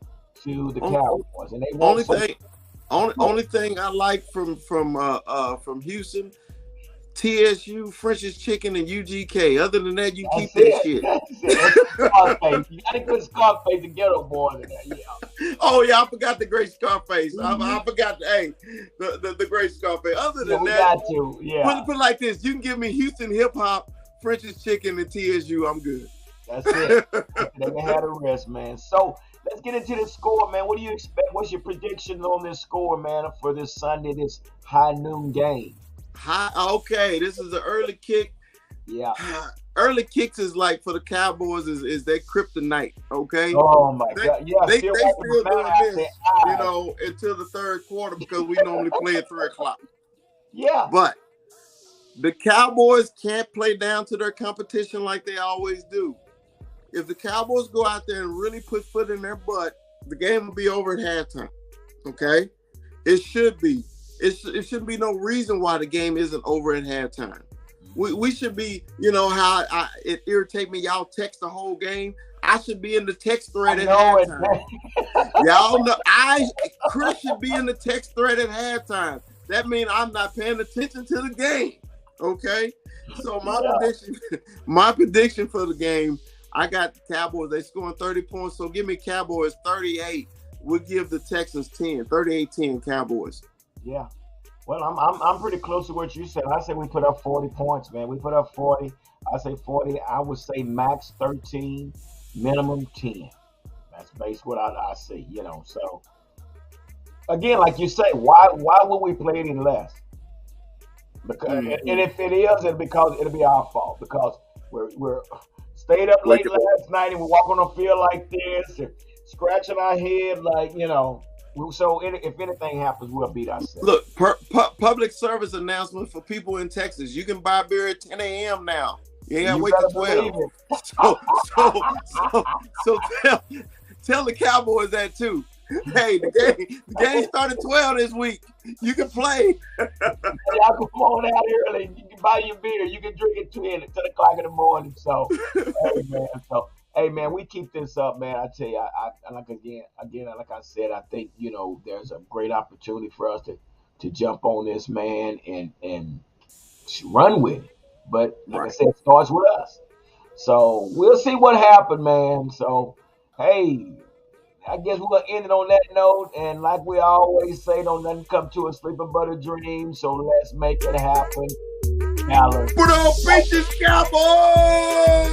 to the Cowboys, and they only thing I like from Houston. TSU, French's Chicken, and UGK. Other than that, you keep that shit. Scarface. You got a good Scarface to Ghetto Boy in there, yeah. Oh yeah, I forgot the great Scarface. I forgot the great Scarface. Other than that, put it like this: you can give me Houston hip hop, French's Chicken, and TSU. I'm good. That's it. They can have the rest, man. So let's get into the score, man. What do you expect? What's your predictions on this score, man, for this Sunday, this high noon game? Okay, this is an early kick. Yeah. Early kicks is like for the Cowboys is their kryptonite. Okay. Oh my God. Yeah. They still doing this, you know, until the third quarter because we normally play at 3:00. Yeah. But the Cowboys can't play down to their competition like they always do. If the Cowboys go out there and really put foot in their butt, the game will be over at halftime. Okay. It should be. It shouldn't be no reason why the game isn't over at halftime. We should be, you know, how it irritates me. Y'all text the whole game. I should be in the text thread at halftime. Y'all know Chris should be in the text thread at halftime. That means I'm not paying attention to the game. Okay. So my prediction for the game, I got the Cowboys. They scoring 30 points. So give me Cowboys 38. We'll give the Texans 10. 38-10 Cowboys. Yeah. Well, I'm pretty close to what you said. I say we put up 40 points, man. We put up 40. I say 40. I would say max 13, minimum 10. That's basically what I see, you know. So again, like you say, why would we play any less? Because and if it is, it'll be our fault because we're stayed up late last night and we walk on the field like this and scratching our head like, you know. So if anything happens, we'll beat ourselves. Look, public service announcement for people in Texas. You can buy beer at 10 a.m. now. You ain't got to wait till 12. So tell the Cowboys that too. Hey, the game started 12 this week. You can play. Y'all come on out early. You can buy your beer. You can drink it 10 o'clock in the morning. So, hey man, we keep this up, man. I tell you, I like I said, I think, you know, there's a great opportunity for us to jump on this, man, and run with it. But like I said, it starts with us. So we'll see what happens, man. So, hey, I guess we're gonna end it on that note. And like we always say, don't nothing come to a sleeping but a dream. So let's make it happen. Put on Bitches Cowboys!